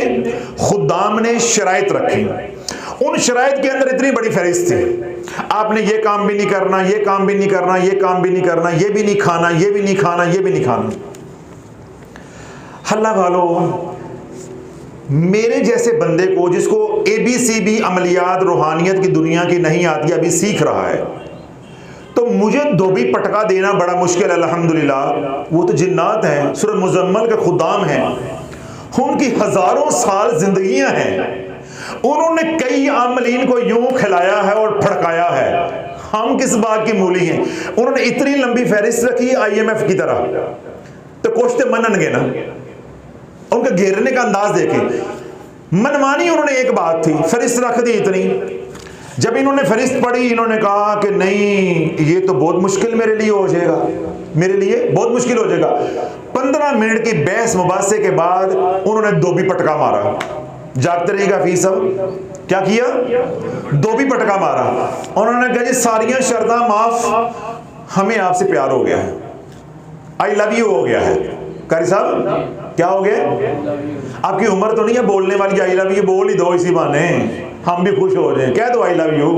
खुद्दाम ने शराइत रखी। उन शराइत के अंदर इतनी बड़ी फहरिस्त थी, आपने ये काम भी नहीं करना, ये काम भी नहीं करना, ये काम भी नहीं करना, ये भी नहीं खाना, ये भी नहीं खाना, ये भी नहीं खाना। अल्लाह वालों, मेरे जैसे बंदे को जिसको ABCD अमलियात रूहानियत की दुनिया की नहीं आती, अभी सीख रहा है, तो मुझे धोबी पटका देना बड़ा मुश्किल है। अल्हम्दुलिल्लाह वो तो जिन्नात हैं, सूरह मुज़म्मल के खुदाम हैं, उनकी हजारों साल जिंदगियां हैं, उन्होंने कई आमलीन को यूं खिलाया है और फड़काया है। हम किस बात की मूली हैं? उन्होंने इतनी लंबी फहरिस्त रखी IMF की तरह, तो कुछ तो मननगे ना। उनका घेरने का अंदाज देखे, मनमानी उन्होंने एक बात थी, फहरिस्त रख दी इतनी। जब इन्होंने फहरिस्त पढ़ी, इन्होंने कहा कि नहीं, ये तो बहुत मुश्किल मेरे लिए हो जाएगा, मेरे लिए बहुत मुश्किल हो जाएगा। 15 मिनट की बहस मुबासे के बाद उन्होंने धोबी पटका मारा। जागते रहेगा फी सब, क्या किया? धोबी पटका मारा। उन्होंने कहा जी सारियां शर्तां माफ, हमें आपसे प्यार हो गया है, आई लव यू हो गया है। कारी साहब क्या हो गया? आपकी उम्र तो नहीं है बोलने वाली, आई लव यू बोल ही दो, इसी बहाने हम भी खुश हो जाए। कह दो आई लव यू,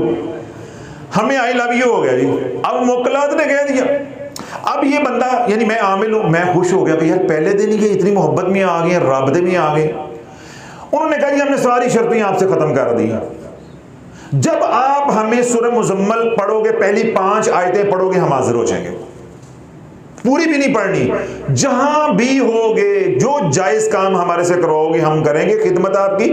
हमें आई लव यू हो गया जी। अब मुक्कलात ने कह दिया। अब ये बंदा, यानी मैं आमिल हूं, मैं खुश हो गया कि यार पहले दिन ही इतनी मोहब्बत में आ गए, राबते में आ गए। उन्होंने कहा जी हमने सारी शर्तें आपसे खत्म कर दी। जब आप हमें सूरह मुज़म्मल पढ़ोगे, पहली 5 आयतें पढ़ोगे, हम हाजिर हो जाएंगे। पूरी भी नहीं पढ़नी, जहां भी होगे, जो जायज काम हमारे से करवाओगे हम करेंगे, खिदमत आपकी।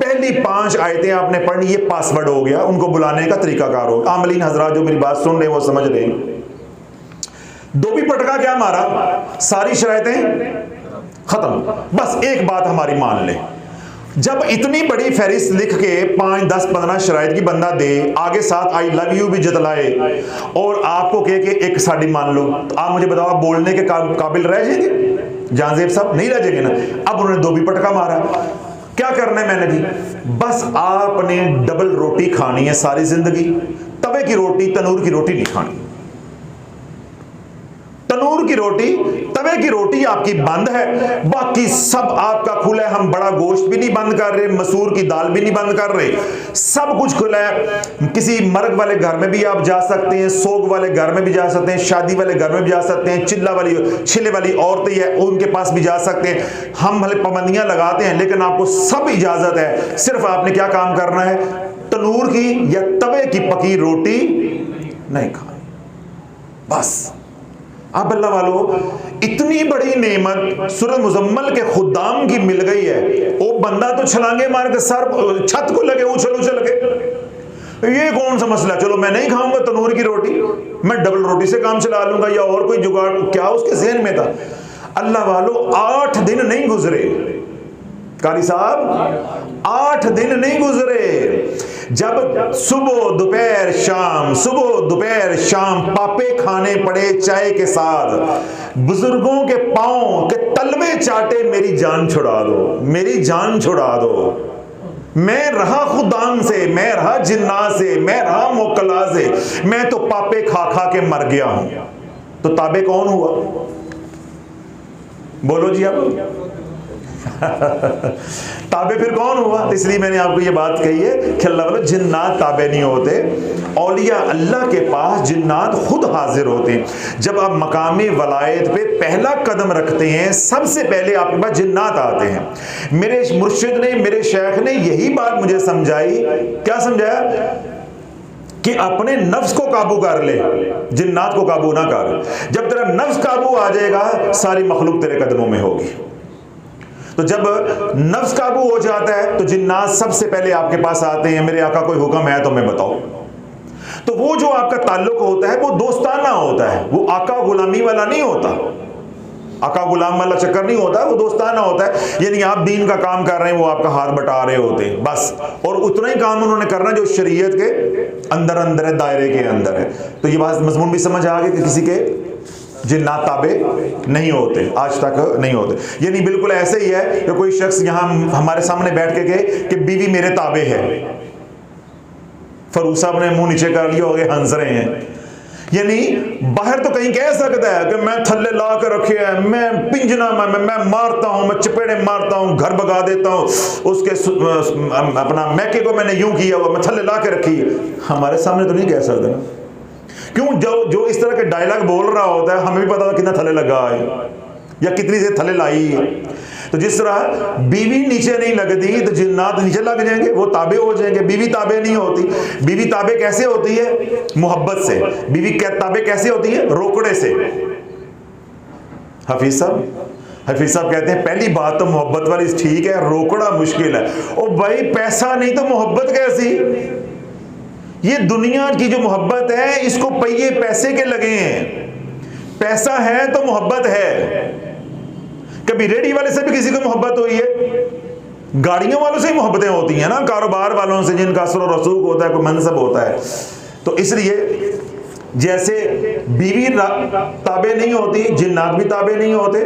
पहली 5 आयतें आपने पढ़नी, ये पासवर्ड हो गया, उनको बुलाने का तरीकाकार हो। आमलीन हजरात जो मेरी बात सुन रहे हैं वो समझ रहे हैं। धोबी पटका क्या मारा? सारी शरायतें खत्म। बस एक बात हमारी मान ले, जब इतनी बड़ी फहरिस्त लिख के 5, 10, 15 शराइत की बंदा दे, आगे साथ आई लव यू भी जतलाए और आपको कहे कि एक साड़ी मान लो, तो आप मुझे बताओ आप बोलने के काबिल रह जाएंगे? जानजेब साहब नहीं रह जाएंगे ना। अब उन्होंने धोबी पटका मारा। क्या करना है मैंने जी? बस आपने डबल रोटी खानी है सारी जिंदगी। तवे की रोटी, तनूर की रोटी नहीं खानी। तनूर की रोटी, तवे की रोटी आपकी बंद है, बाकी सब आपका खुला है। हम बड़ा गोश्त भी नहीं बंद कर रहे, मसूर की दाल भी नहीं बंद कर रहे, सब कुछ खुला है। किसी मर्ग वाले घर में भी आप जा सकते हैं, सोग वाले घर में भी जा सकते हैं, शादी वाले घर में भी जा सकते हैं, छिले वाली औरतें हैं उनके पास भी जा सकते हैं। हम भले पाबंदियां लगाते हैं लेकिन आपको सब इजाजत है। सिर्फ आपने क्या काम करना है? तनूर की या तवे की पकी रोटी नहीं खानी, बस। अब अल्लाह वालों, इतनी बड़ी नेमत सूरह मुज़म्मल के खुद्दाम की मिल गई है। वो बंदा तो छलांगे मार के सर छत को लगे, उछल उछल के, ये कौन सा मसला, चलो मैं नहीं खाऊंगा तनूर की रोटी, मैं डबल रोटी से काम चला लूंगा या और कोई जुगाड़, क्या उसके ज़हन में था? अल्लाह वालों, 8 दिन नहीं गुजरे कारी साहब, 8 दिन नहीं गुजरे जब सुबह दोपहर शाम, सुबह दोपहर शाम पापे खाने पड़े चाय के साथ, बुजुर्गों के पांव के तलवे चाटे, मेरी जान छुड़ा दो, मेरी जान छुड़ा दो। मैं रहा खुदाम से, मैं रहा जिन्ना से, मैं रहा मुक्कला से, मैं तो पापे खा खा के मर गया हूं। तो ताबे कौन हुआ? बोलो जी। अब ताबे फिर कौन हुआ? इसलिए मैंने आपको ये बात कही है कि अल्लाह वाला जिन्नात ताबे नहीं होते, औलिया अल्लाह के पास जिन्नात खुद हाजिर होते हैं। जब आप मकामी वलायत पे पहला कदम रखते हैं, सबसे पहले आपके पास जिन्नात आते हैं। मेरे मुर्शिद ने, मेरे शेख ने यही बात मुझे समझाई। क्या समझाया? कि अपने नफ्स को काबू कर ले, जिन्नात को काबू ना कर। जब तेरा नफ्स काबू आ जाएगा, सारी मखलूक तेरे कदमों में होगी। तो जब नफ्स काबू हो जाता है तो जिन्नात सबसे पहले आपके पास आते हैं, मेरे आका कोई हुक्म है तो मैं बताओ। तो वो जो आपका ताल्लुक होता है वो दोस्ताना होता है, वो आका गुलामी वाला नहीं होता, आका गुलाम वाला चक्कर नहीं होता, वो दोस्ताना होता है। यानी आप दीन का काम कर रहे हैं, वो आपका हाथ बटा रहे होते हैं बस, और उतना ही काम उन्होंने करना जो शरीयत के अंदर अंदर है, दायरे के अंदर है। तो ये बात मजमून भी समझ आ गई कि किसी के जिन्नात ताबे नहीं होते, आज तक नहीं होते। यानी बिल्कुल ऐसे ही है कि कोई शख्स यहाँ हमारे सामने बैठ के कहे कि बीवी मेरे ताबे है, फरूख साहब ने मुंह नीचे कर लिया, हो गए हंस रहे हैं। यानी बाहर तो कहीं कह सकता है कि मैं थल्ले ला कर रखे है, मैं पिंजना में मैं मारता हूं, मैं चपेड़े मारता हूं, घर भगा देता हूं, उसके अपना मैके को मैंने यूं किया हुआ, मैं थल्ले ला के रखी है। हमारे सामने तो नहीं कह सकते ना, क्यों? जो इस तरह के डायलॉग बोल रहा होता है, हमें भी पता कितना थले लगा है या कितनी से थले लाई है। तो जिस तरह बीवी नीचे नहीं लगती तो जिन्नात नीचे लग जाएंगे, वो ताबे हो जाएंगे। बीवी ताबे नहीं होती। बीवी ताबे कैसे होती है? मोहब्बत से। बीवी ताबे कैसे होती है? रोकड़े से। हफीज साहब कहते हैं पहली बात तो मोहब्बत वाली ठीक है, रोकड़ा मुश्किल है। ओ भाई पैसा नहीं तो मोहब्बत कैसी? ये दुनिया की जो मोहब्बत है, इसको पहिए पैसे के लगे हैं। पैसा है तो मोहब्बत है। कभी रेडी वाले से भी किसी को मोहब्बत हुई है? गाड़ियों वालों से ही मोहब्बतें होती हैं ना, कारोबार वालों से जिनका असर और रसूख होता है, कोई मनसब होता है। तो इसलिए जैसे बीवी ताबे नहीं होती, जिन्नात भी ताबे नहीं होते।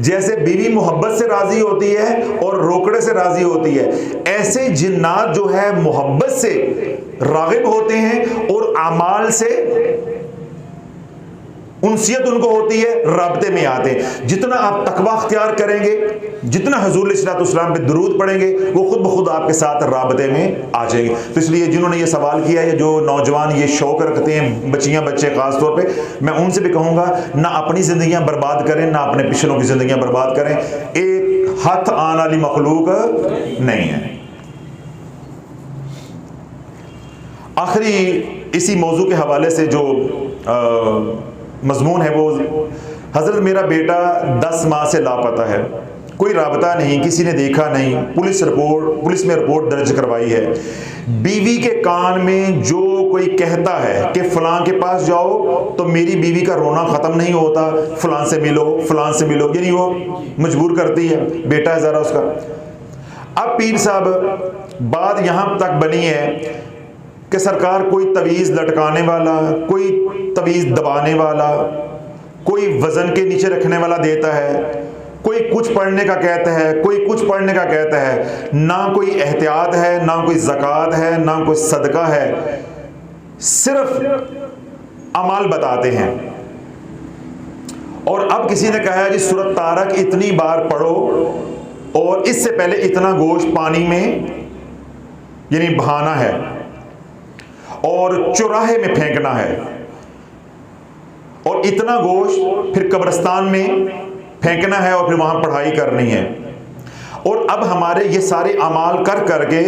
जैसे बीवी मोहब्बत से राजी होती है और रोकड़े से राजी होती है, ऐसे जिन्नात जो है मोहब्बत से रागिब होते हैं और अमाल से उनसियत उनको होती है, राब्ते में आते हैं। जितना आप तकवा अख्तियार करेंगे, जितना हुजूर अलैहिस्सलाम पे दुरूद पढ़ेंगे, वो खुद ब खुद आपके साथ राब्ते में आ जाएंगे। तो इसलिए जिन्होंने ये सवाल किया है, जो नौजवान ये शौक रखते हैं, बच्चियां बच्चे खास तौर पे, मैं उनसे भी कहूँगा ना अपनी ज़िंदगियाँ बर्बाद करें, ना अपने पिछलों की ज़िंदगियाँ बर्बाद करें। एक हाथ आने वाली मखलूक नहीं है। आखिरी इसी मौजू के हवाले से जो मजमून है वो, हजरत मेरा बेटा 10 माह से लापता है, कोई राबता नहीं, किसी ने देखा नहीं, पुलिस में रिपोर्ट दर्ज करवाई है। बीवी के कान में जो कोई कहता है कि फलां के पास जाओ तो मेरी बीवी का रोना ख़त्म नहीं होता, फलां से मिलो, फलां से मिलो, यानी वो मजबूर करती है। बेटा है ज़रा उसका। अब पीर साहब बात यहाँ तक बनी है कि सरकार कोई तवीज़ लटकाने वाला, कोई तवीज़ दबाने वाला, कोई वज़न के नीचे रखने वाला देता है, कोई कुछ पढ़ने का कहता है, कोई कुछ पढ़ने का कहता है। ना कोई एहतियात है, ना कोई ज़कात है, ना कोई सदका है, सिर्फ अमाल बताते हैं। और अब किसी ने कहा है जी सूरत तारक इतनी बार पढ़ो और इससे पहले इतना गोश्त पानी में यानी बहाना है और चौराहे में फेंकना है, और इतना गोश्त फिर कब्रिस्तान में फेंकना है और फिर वहां पढ़ाई करनी है। और अब हमारे ये सारे अमाल कर करके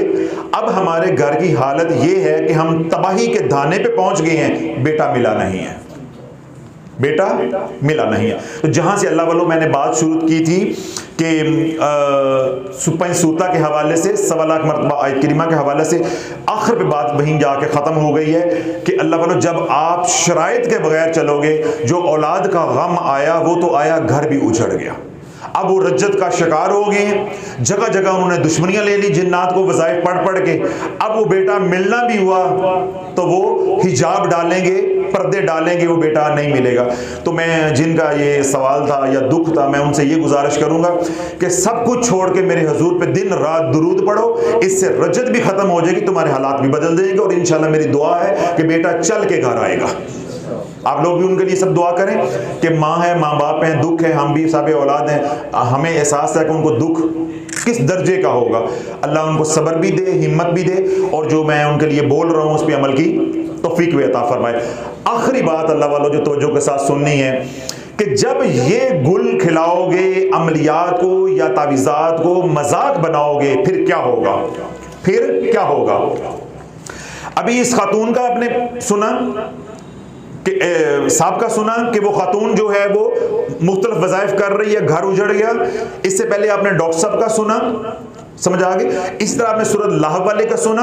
अब हमारे घर की हालत ये है कि हम तबाही के दाने पे पहुंच गए हैं, बेटा मिला नहीं है, बेटा मिला नहीं है। तो जहां से अल्लाह वालों मैंने बात शुरू की थी कि सुपन सूता के हवाले से 1.25 लाख मरतबा आयत करीमा के हवाले से आखिर पे बात वहीं जाके ख़त्म हो गई है कि अल्लाह वालों जब आप शराइत के बगैर चलोगे, जो औलाद का गम आया वो तो आया, घर भी उजड़ गया। अब वो रज्जत का शिकार हो गए हैं, जगह जगह उन्होंने दुश्मनियां ले ली जिन्नात को वज़ाइफ पढ़ पढ़ के। अब वो बेटा मिलना भी हुआ तो वो हिजाब डालेंगे, पर्दे डालेंगे, वो बेटा नहीं मिलेगा। तो मैं जिनका ये सवाल था या दुख था, मैं उनसे ये गुजारिश करूंगा कि सब कुछ छोड़ के मेरे हुजूर पे दिन रात दुरूद पढ़ो, इससे रज्जत भी खत्म हो जाएगी, तुम्हारे हालात भी बदल देंगे और इंशाल्लाह मेरी दुआ है कि बेटा चल के घर आएगा। आप लोग भी उनके लिए सब दुआ करें कि माँ है, माँ बाप हैं, दुख है, हम भी सब औलाद हैं, हमें एहसास है कि उनको दुख किस दर्जे का होगा। अल्लाह उनको सब्र भी दे, हिम्मत भी दे, और जो मैं उनके लिए बोल रहा हूँ उस पर अमल की तौफीक भी अता फरमाए। आखिरी बात अल्लाह वालों जो तवज्जो के साथ सुननी है कि जब ये गुल खिलाओगे, अमलियात को या तावीज़ात को मजाक बनाओगे, फिर क्या होगा? फिर क्या होगा? अभी इस खातून का आपने सुना कि साहब का सुना कि वो खातून जो है वो मुख्तलिफ वज़ाइफ कर रही है, घर उजड़ गया। इससे पहले आपने डॉक्टर साहब का सुना, समझ आ गई। इस तरह आपने सूरत लहब वाले का सुना।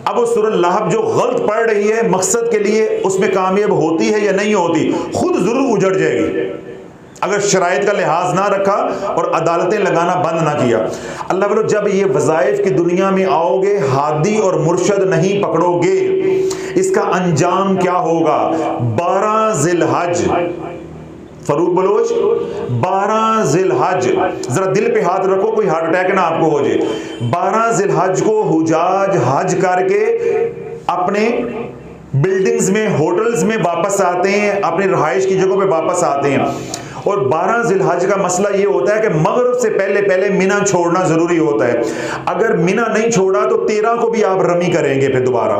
अब वो सूरत लहब जो गलत पढ़ रही है मकसद के लिए, उसमें कामयाब होती है या नहीं होती, खुद जरूर उजड़ जाएगी अगर शराइत का लिहाज ना रखा और अदालतें लगाना बंद ना किया। अल्लाह वालों, जब ये वज़ाइफ की दुनिया में आओगे, हादी और मुर्शद नहीं पकड़ोगे, इसका अंजाम क्या होगा? 12 ज़िलहज, फरूक बलोच, 12 ज़िलहज, जरा दिल पे हाथ रखो, कोई हार्ट अटैक ना आपको हो जाए। 12 ज़िलहज को हुजाज हज करके अपने बिल्डिंग्स में, होटल्स में वापस आते हैं, अपने रहाइश की जगहों पे वापस आते हैं। और 12 ज़िलहज का मसला ये होता है कि मगरिब से पहले पहले मिना छोड़ना जरूरी होता है। अगर मिना नहीं छोड़ा तो 13 को भी आप रमी करेंगे फिर दोबारा।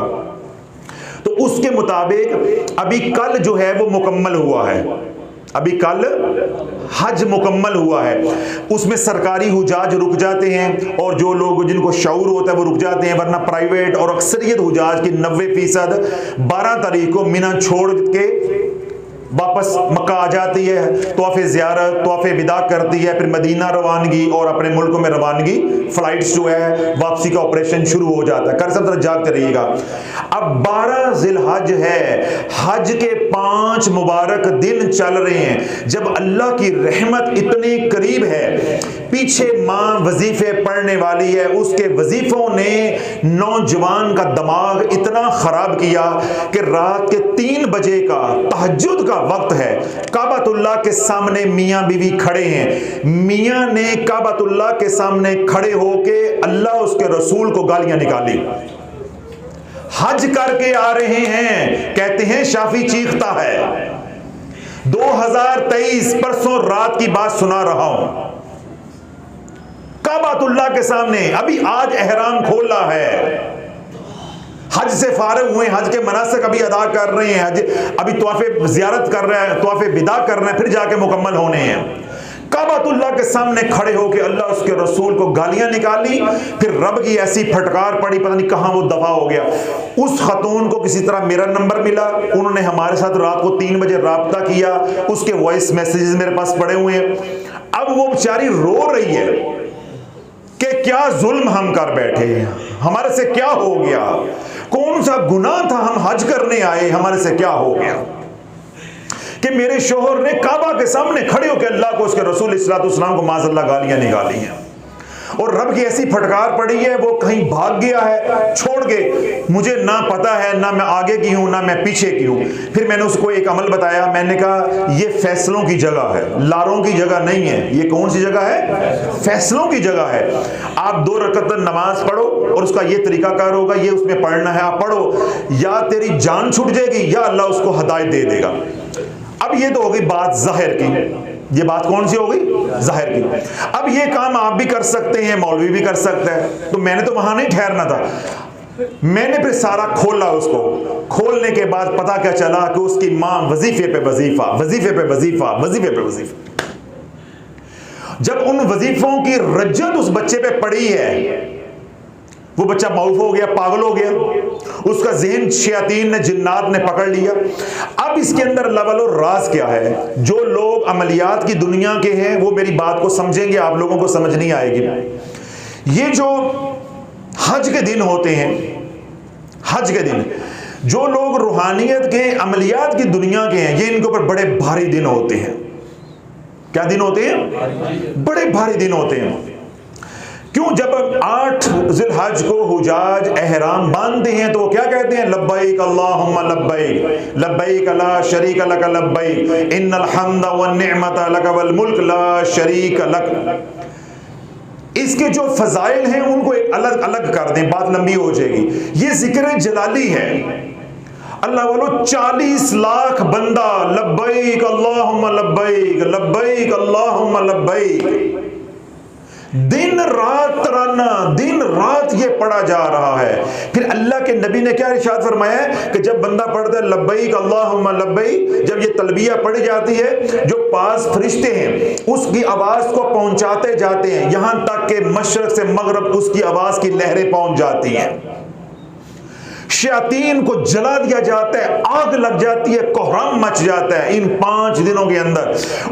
तो उसके मुताबिक अभी कल जो है वो मुकम्मल हुआ है, अभी कल हज मुकम्मल हुआ है। उसमें सरकारी हुजाज रुक जाते हैं और जो लोग जिनको शऊर होता है वो रुक जाते हैं, वरना प्राइवेट और अक्सरियत हुजाज की 90% 12 तारीख को मिना छोड़ के वापस मक्का आ जाती है, तोहफे ज़ियारत, तोहफे विदा करती है, फिर मदीना रवानगी और अपने मुल्क में रवानगी, फ्लाइट्स जो है वापसी का ऑपरेशन शुरू हो जाता है। कर सब तरह जागते रहिएगा। अब 12 ज़िलहज है, हज के 5 मुबारक दिन चल रहे हैं, जब अल्लाह की रहमत इतने करीब है। पीछे माँ वजीफे पढ़ने वाली है, उसके वजीफों ने नौजवान का दिमाग इतना खराब किया कि रात के 3 बजे का तहज्जुद का वक्त है, काबतुल्लाह के सामने मियाँ बीवी खड़े हैं। मियाँ ने काबतुल्लाह के सामने खड़े होके अल्लाह उसके रसूल को गालियां निकाली। हज करके आ रहे हैं, कहते हैं शाफी चीखता है। 2023 परसों रात की बात सुना रहा हूं, काबतुल्लाह के सामने अभी आज एहराम खोला है, हज से फारिग हुए, हज के मनासिक अभी अदा कर रहे हैं, हज अभी तोहफे ज़ियारत कर रहे हैं, तोहफे विदा कर रहे हैं, फिर जाके मुकम्मल होने हैं। काबतुल्लाह के सामने खड़े होकर अल्लाह उसके रसूल को गालियां निकाली, फिर रब की ऐसी फटकार पड़ी, पता नहीं कहां वो दफा हो गया। उस खतून को किसी तरह मेरा नंबर मिला, उन्होंने हमारे साथ रात को 3 बजे राब्ता किया, उसके वॉइस मैसेजेस मेरे पास पड़े हुए हैं। अब वो बेचारी रो रही है कि क्या जुल्म हम कर बैठे हैं, हमारे से क्या हो गया, कौन सा गुनाह था, हम हज करने आए, हमारे से क्या हो गया कि मेरे शोहर ने काबा के सामने खड़े होकर अल्लाह को, उसके रसूल इस्लाम को माज़अल्लाह गालियां निकाली हैं। और रब की ऐसी फटकार पड़ी है, वो कहीं भाग गया है छोड़ के, मुझे ना पता है, ना मैं आगे की हूं ना मैं पीछे की हूं। फिर मैंने उसको एक अमल बताया, मैंने कहा ये फैसलों की जगह है, लारों की जगह नहीं है। ये कौन सी जगह है? फैसलों की जगह है। आप 2 रकअत नमाज पढ़ो और उसका ये तरीकाकार होगा, ये उसमें पढ़ना है, आप पढ़ो, या तेरी जान छूट जाएगी या अल्लाह उसको हदायत दे देगा। अब ये तो हो गई बात ज़ाहिर की, ये बात कौन सी हो गई? ज़ाहिर की। अब ये काम आप भी कर सकते हैं, मौलवी भी कर सकता है। तो मैंने तो वहां नहीं ठहरना था, मैंने फिर सारा खोला। उसको खोलने के बाद पता क्या चला कि उसकी माँ वजीफे पे वजीफा, वजीफे पे वजीफा, वजीफे पे वजीफा। जब उन वजीफों की रज्जत उस बच्चे पे पड़ी है, वो बच्चा माऊफ हो गया, पागल हो गया, उसका ज़हन शयातीन ने, जिन्नात ने पकड़ लिया। अब इसके अंदर अल्लाह वालों राज क्या है? जो लोग अमलियात की दुनिया के हैं वो मेरी बात को समझेंगे, आप लोगों को समझ नहीं आएगी। ये जो हज के दिन होते हैं, हज के दिन जो लोग रूहानियत के, अमलियात की दुनिया के हैं, ये इनके ऊपर बड़े भारी दिन होते हैं। क्या दिन होते हैं? बड़े भारी दिन होते हैं। क्यों? जब 8 ज़िलहज को हुजाज एहराम बांधते हैं तो वो क्या कहते हैं? लब्बैक अल्लाहुम्मा लब्बैक, लब्बैक ला शरीक लक लब्बैक, इन्नल हम्द वन निअमत लक वल मुल्क ला शरीक लक। इसके जो फजाइल हैं उनको एक अलग अलग कर दें, बात लंबी हो जाएगी। ये जिक्र जलाली है। अल्लाह वालों 40 लाख बंदा लब्बैक अल्लाहुम्मा लब्बैक, लब्बैक अल्लाहुम्मा लब्बैक, दिन रात तराना, दिन रात ये पढ़ा जा रहा है। फिर अल्लाह के नबी ने क्या इरशाद फरमाया है कि जब बंदा पढ़ता है लब्बैक अल्लाहुम्मा लब्बैक, जब ये तलबिया पढ़ी जाती है, जो पास फरिश्ते हैं उसकी आवाज को पहुंचाते जाते हैं, यहां तक कि मशरक से मगरब उसकी आवाज की लहरें पहुंच जाती हैं। शयातीन को जला दिया जाता है, आग लग जाती है, कोहराम मच जाता है इन 5 दिनों के अंदर।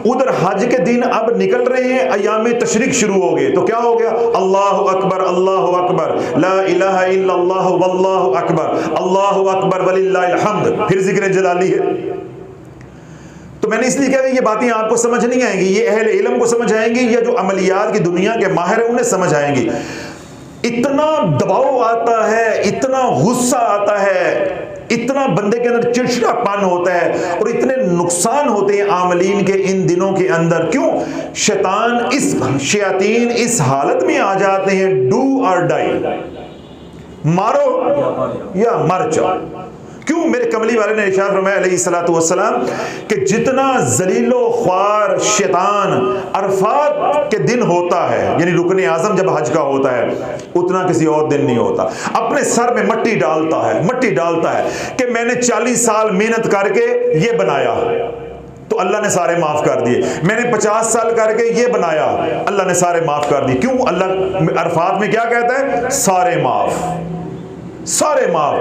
उधर हज के दिन अब निकल रहे हैं, अयामे तशरीक शुरू हो गए, तो क्या हो गया? अल्लाहु अकबर, अल्लाहु अकबर, ला इलाहा इल्लल्लाह वल्लाहु अकबर, अल्लाहु अकबर वलिल्लाहिल हम्द। फिर जिक्र जलाली है। तो मैंने इसलिए कहा ये बातें आपको समझ नहीं आएंगी, ये अहले इल्म को समझ आएंगी या जो अमलियात की दुनिया के माहिर हैं उन्हें समझ आएंगी। इतना दबाव आता है, इतना गुस्सा आता है, इतना बंदे के अंदर चिड़चिड़ापन होता है और इतने नुकसान होते हैं आमलीन के इन दिनों के अंदर। क्यों? शयातीन इस हालत में आ जाते हैं, डू और डाई, मारो या मर जाओ। क्यों? मेरे कमली वाले ने इरशाद फरमाया अलैहिस्सलातु वस्सलाम कि जितना जलीलो ख्वार शैतान अरफात के दिन होता है, यानी रुकने आज़म जब हज का होता है, उतना किसी और दिन नहीं होता। अपने सर में मट्टी डालता है कि मैंने 40 साल मेहनत करके ये बनाया, तो अल्लाह ने सारे माफ कर दिए। मैंने 50 साल करके ये बनाया, अल्लाह ने सारे माफ कर दिए। क्यों? अल्लाह अरफात में क्या कहता है? सारे माफ।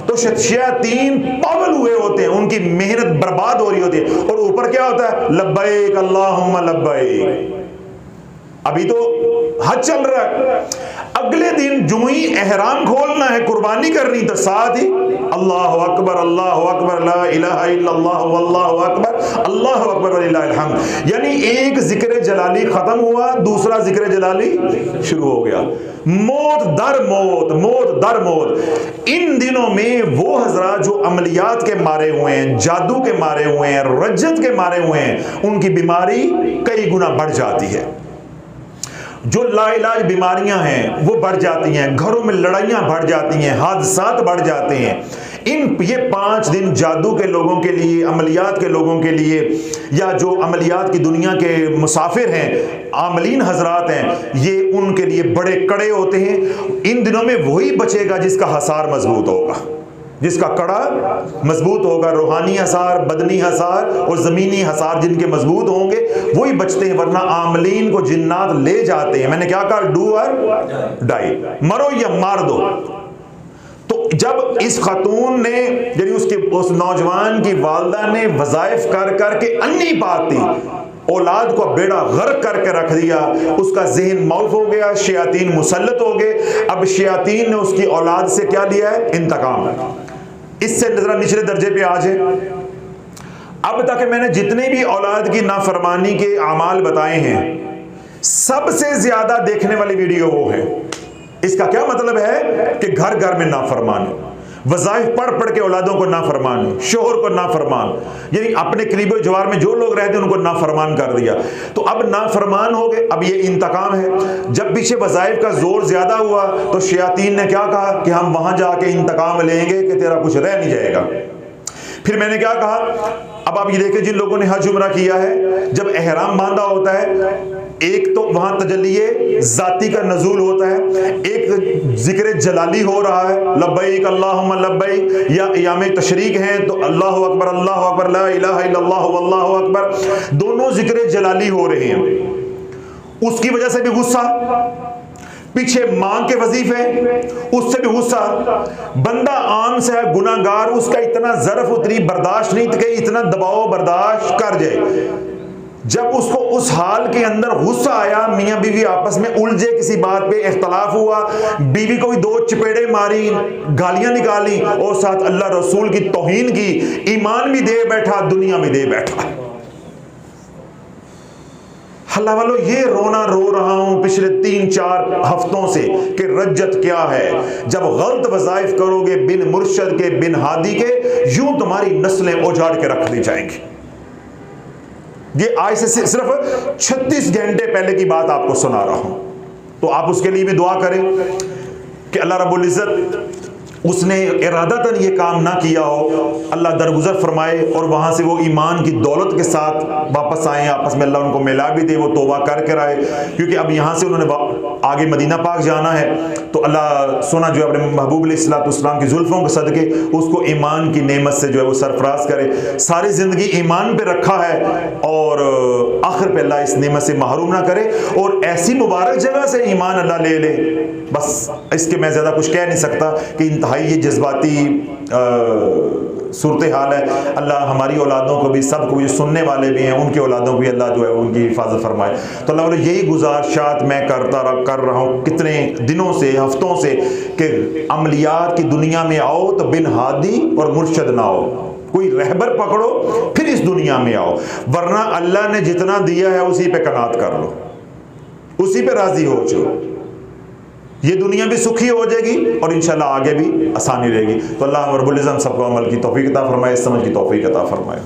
तो शयातीन पागल हुए होते हैं, उनकी मेहनत बर्बाद हो रही होती है, और ऊपर क्या होता है? लब्बैक अल्लाहुम्मा लब्बैक। अभी तो हज चल रहा है, अगले दिन जो ही एहराम खोलना है, कुर्बानी करनी, तो साथ ही अल्लाहु अकबर ला इलाहा इल्लल्लाह वल्लाहु अकबर, अल्लाहु अकबर वलिल्लाहिल हम्द। यानी एक जिक्र जलाली खत्म हुआ, दूसरा जिक्र जलाली शुरू हो गया। मौत दर मौत। इन दिनों में वो हजरात जो अमलियात के मारे हुए हैं, जादू के मारे हुए हैं, रज्जत के मारे हुए हैं, उनकी बीमारी कई गुना बढ़ जाती है। जो लाइलाज बीमारियां हैं वो बढ़ जाती हैं, घरों में लड़ाइयां बढ़ जाती हैं, हादसात बढ़ जाते हैं। ये 5 दिन जादू के लोगों के लिए, अमलियात के लोगों के लिए, या जो अमलियात की दुनिया के मुसाफिर हैं, आमलीन हजरात हैं, ये उनके लिए बड़े कड़े होते हैं। इन दिनों में वही बचेगा जिसका हसार मजबूत होगा, जिसका कड़ा मजबूत होगा। रूहानी हसार, बदनी हसार और ज़मीनी हसार जिनके मजबूत होंगे वही बचते हैं, वरना आमलीन को जिन्नात ले जाते हैं। मैंने क्या कहा? डू और डाई, मरो या मार दो। तो जब इस खातून ने, यानी उस नौजवान की वालदा ने वज़ाइफ कर करके अन्नी बात थी, औलाद को बेड़ा गर्क करके रख दिया, उसका जहन मौफ हो गया, शयातीन मुसल्लत हो गए। अब शयातीन ने उसकी औलाद से क्या लिया है? इंतकाम। इससे जरा निचले दर्जे पे आ जाए। अब तक मैंने जितने भी औलाद की नाफरमानी के अमाल बताए हैं, सबसे ज्यादा देखने वाली वीडियो वो है। इसका क्या मतलब है कि घर घर में नाफरमानी, वज़ाइफ पढ़ पढ़ के औलादों को नाफरमान, शोहर को नाफरमान, यानी अपने करीबो जवार में जो लोग रहते हैं उनको नाफरमान कर दिया। तो अब नाफरमान हो गए, अब ये इंतकाम है। जब पीछे वज़ाइफ का जोर ज्यादा हुआ तो शयातीन ने क्या कहा कि हम वहां जाके इंतकाम लेंगे कि तेरा कुछ रह नहीं जाएगा। फिर मैंने क्या कहा? अब आप ये देखें, जिन लोगों ने हज उम्रा किया है, जब एहराम बांधा होता है, एक तो वहां तजल्लिए जाती का नजूल होता है, एक जिक्र जलाली हो रहा है, लब्बैक अल्लाहुम्मा लब्बैक, या अयामे तशरीक हैं तो अल्लाहु अकबर ला इलाहा इल्लल्लाह वल्लाहु अकबर, दोनों जिक्र जलाली हो रहे हैं। उसकी वजह से भी गुस्सा, पीछे मांग के वजीफे, उससे भी गुस्सा। बंदा आम से है, गुनाहगार, उसका इतना ज़र्फ उतनी बर्दाश्त नहीं कि इतना दबाव बर्दाश्त कर जाए। जब उसको उस हाल के अंदर गुस्सा आया, मियां बीवी आपस में उलझे, किसी बात पे इख्तलाफ हुआ, बीवी को भी 2 चपेड़े मारी, गालियां निकाली और साथ अल्लाह रसूल की तौहीन की, ईमान भी दे बैठा, दुनिया भी दे बैठा। अल्लाह वालों, ये रोना रो रहा हूं पिछले 3-4 हफ्तों से कि रज्जत क्या है। जब गलत वज़ाइफ करोगे बिन मुर्शद के, बिन हादी के, यूं तुम्हारी नस्लें उजाड़ के रख दी जाएंगी। ये आज से सिर्फ 36 घंटे पहले की बात आपको सुना रहा हूं, तो आप उसके लिए भी दुआ करें कि अल्लाह रब्बुल इज्जत उसने इरादतन ये काम ना किया हो, अल्लाह दरगुजर फरमाए और वहाँ से वो ईमान की दौलत के साथ वापस आए, आपस में अल्लाह उनको मिला भी दे, वो तौबा करके आए। क्योंकि अब यहाँ से उन्होंने आगे मदीना पाक जाना है, तो अल्लाह सुना जो है अपने महबूब अलैहिस्सलाम की जुल्फ़ों के सदके उसको ईमान की नेमत से जो है वो सरफराज करे। सारी ज़िंदगी ईमान पे रखा है और आखिर पे अल्लाह इस नेमत से महरूम ना करे, और ऐसी मुबारक जगह से ईमान अल्लाह ले ले। बस इसके मैं ज़्यादा कुछ कह नहीं सकता कि इंतहाई ये जज्बाती सूरत हाल है। अल्लाह हमारी औलादों को भी, सबको भी, जो सुनने वाले भी हैं उनकी औलादों को भी अल्लाह जो है उनकी हिफाजत फरमाए। तो अल्लाह वाले यही गुजारिशात मैं कर रहा हूँ कितने दिनों से, हफ्तों से, कि अमलियात की दुनिया में आओ तो बिन हादी और मुर्शद ना हो, कोई रहबर पकड़ो फिर इस दुनिया में आओ, वरना अल्लाह ने जितना दिया है उसी पे कनात कर लो, उसी पे राजी हो जाओ। ये दुनिया भी सुखी हो जाएगी और इंशाल्लाह आगे भी आसानी रहेगी। तो अल्लाह रब्बुल इज़्ज़त सबको अमल की तौफीक अता फरमाए, समझ की तौफीक अता फरमाए।